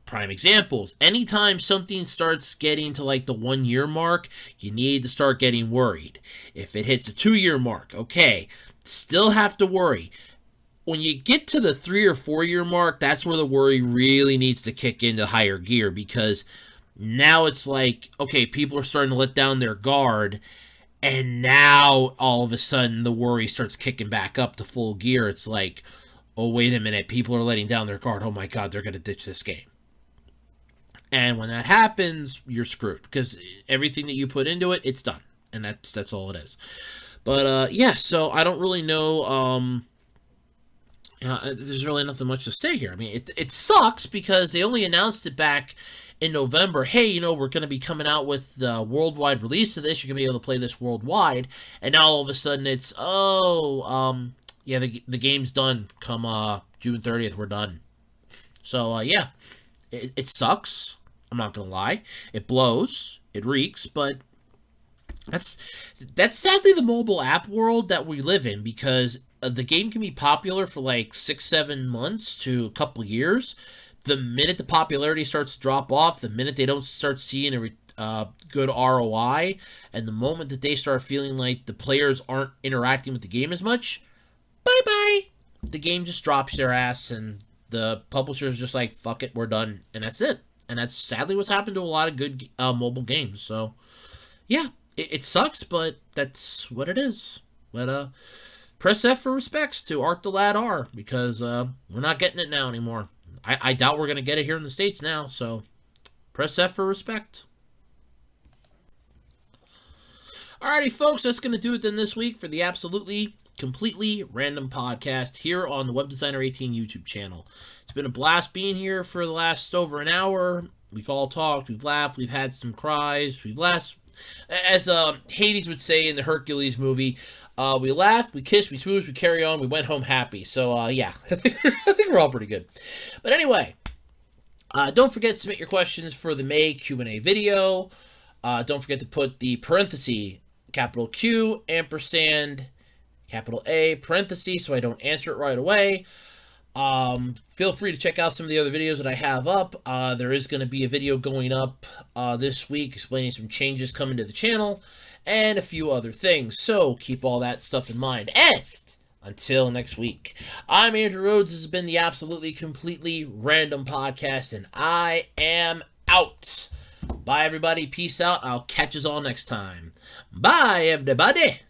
Prime examples. Anytime something starts getting to the 1 year mark, you need to start getting worried. If it hits a 2 year mark, okay, still have to worry. When you get to the 3 or 4 year mark, that's where the worry really needs to kick into higher gear, because now it's okay, people are starting to let down their guard, and now all of a sudden the worry starts kicking back up to full gear. It's oh, wait a minute, people are letting down their guard. Oh my God, they're going to ditch this game. And when that happens, you're screwed, because everything that you put into it, it's done. And that's all it is. But, yeah, so I don't really know, there's really nothing much to say here. I mean, it sucks because they only announced it back in November. Hey, we're going to be coming out with the worldwide release of this. You're going to be able to play this worldwide. And now all of a sudden it's, yeah, the game's done. Come June 30th, we're done. So, yeah, it sucks. I'm not going to lie. It blows. It reeks, but that's sadly the mobile app world that we live in, because the game can be popular for 6-7 months to a couple years. The minute the popularity starts to drop off, the minute they don't start seeing a good ROI, and the moment that they start feeling like the players aren't interacting with the game as much, bye-bye. The game just drops their ass, and the publisher's just like, fuck it, we're done. And that's it. And that's sadly what's happened to a lot of good mobile games. So, yeah, it sucks, but that's what it is. But, press F for respects to Art the Lad R, because we're not getting it now anymore. I doubt we're going to get it here in the States now, so press F for respect. Alrighty, folks, that's going to do it then this week for the Absolutely Completely Random Podcast here on the Web Designer 18 YouTube channel. It's been a blast being here for the last over an hour. We've all talked, we've laughed, we've had some cries, we've laughed. As Hades would say in the Hercules movie, we laughed, we kissed, we smoozed, we carry on, we went home happy. So, yeah, I think we're all pretty good. But anyway, don't forget to submit your questions for the May Q&A video. Don't forget to put the parenthesis, capital Q, ampersand, capital A, parenthesis, so I don't answer it right away. Feel free to check out some of the other videos that I have up. There is going to be a video going up this week explaining some changes coming to the channel and a few other things. So keep all that stuff in mind. And until next week, I'm Andrew Rhodes. This has been the Absolutely Completely Random Podcast, and I am out. Bye, everybody. Peace out. I'll catch us all next time. Bye, everybody.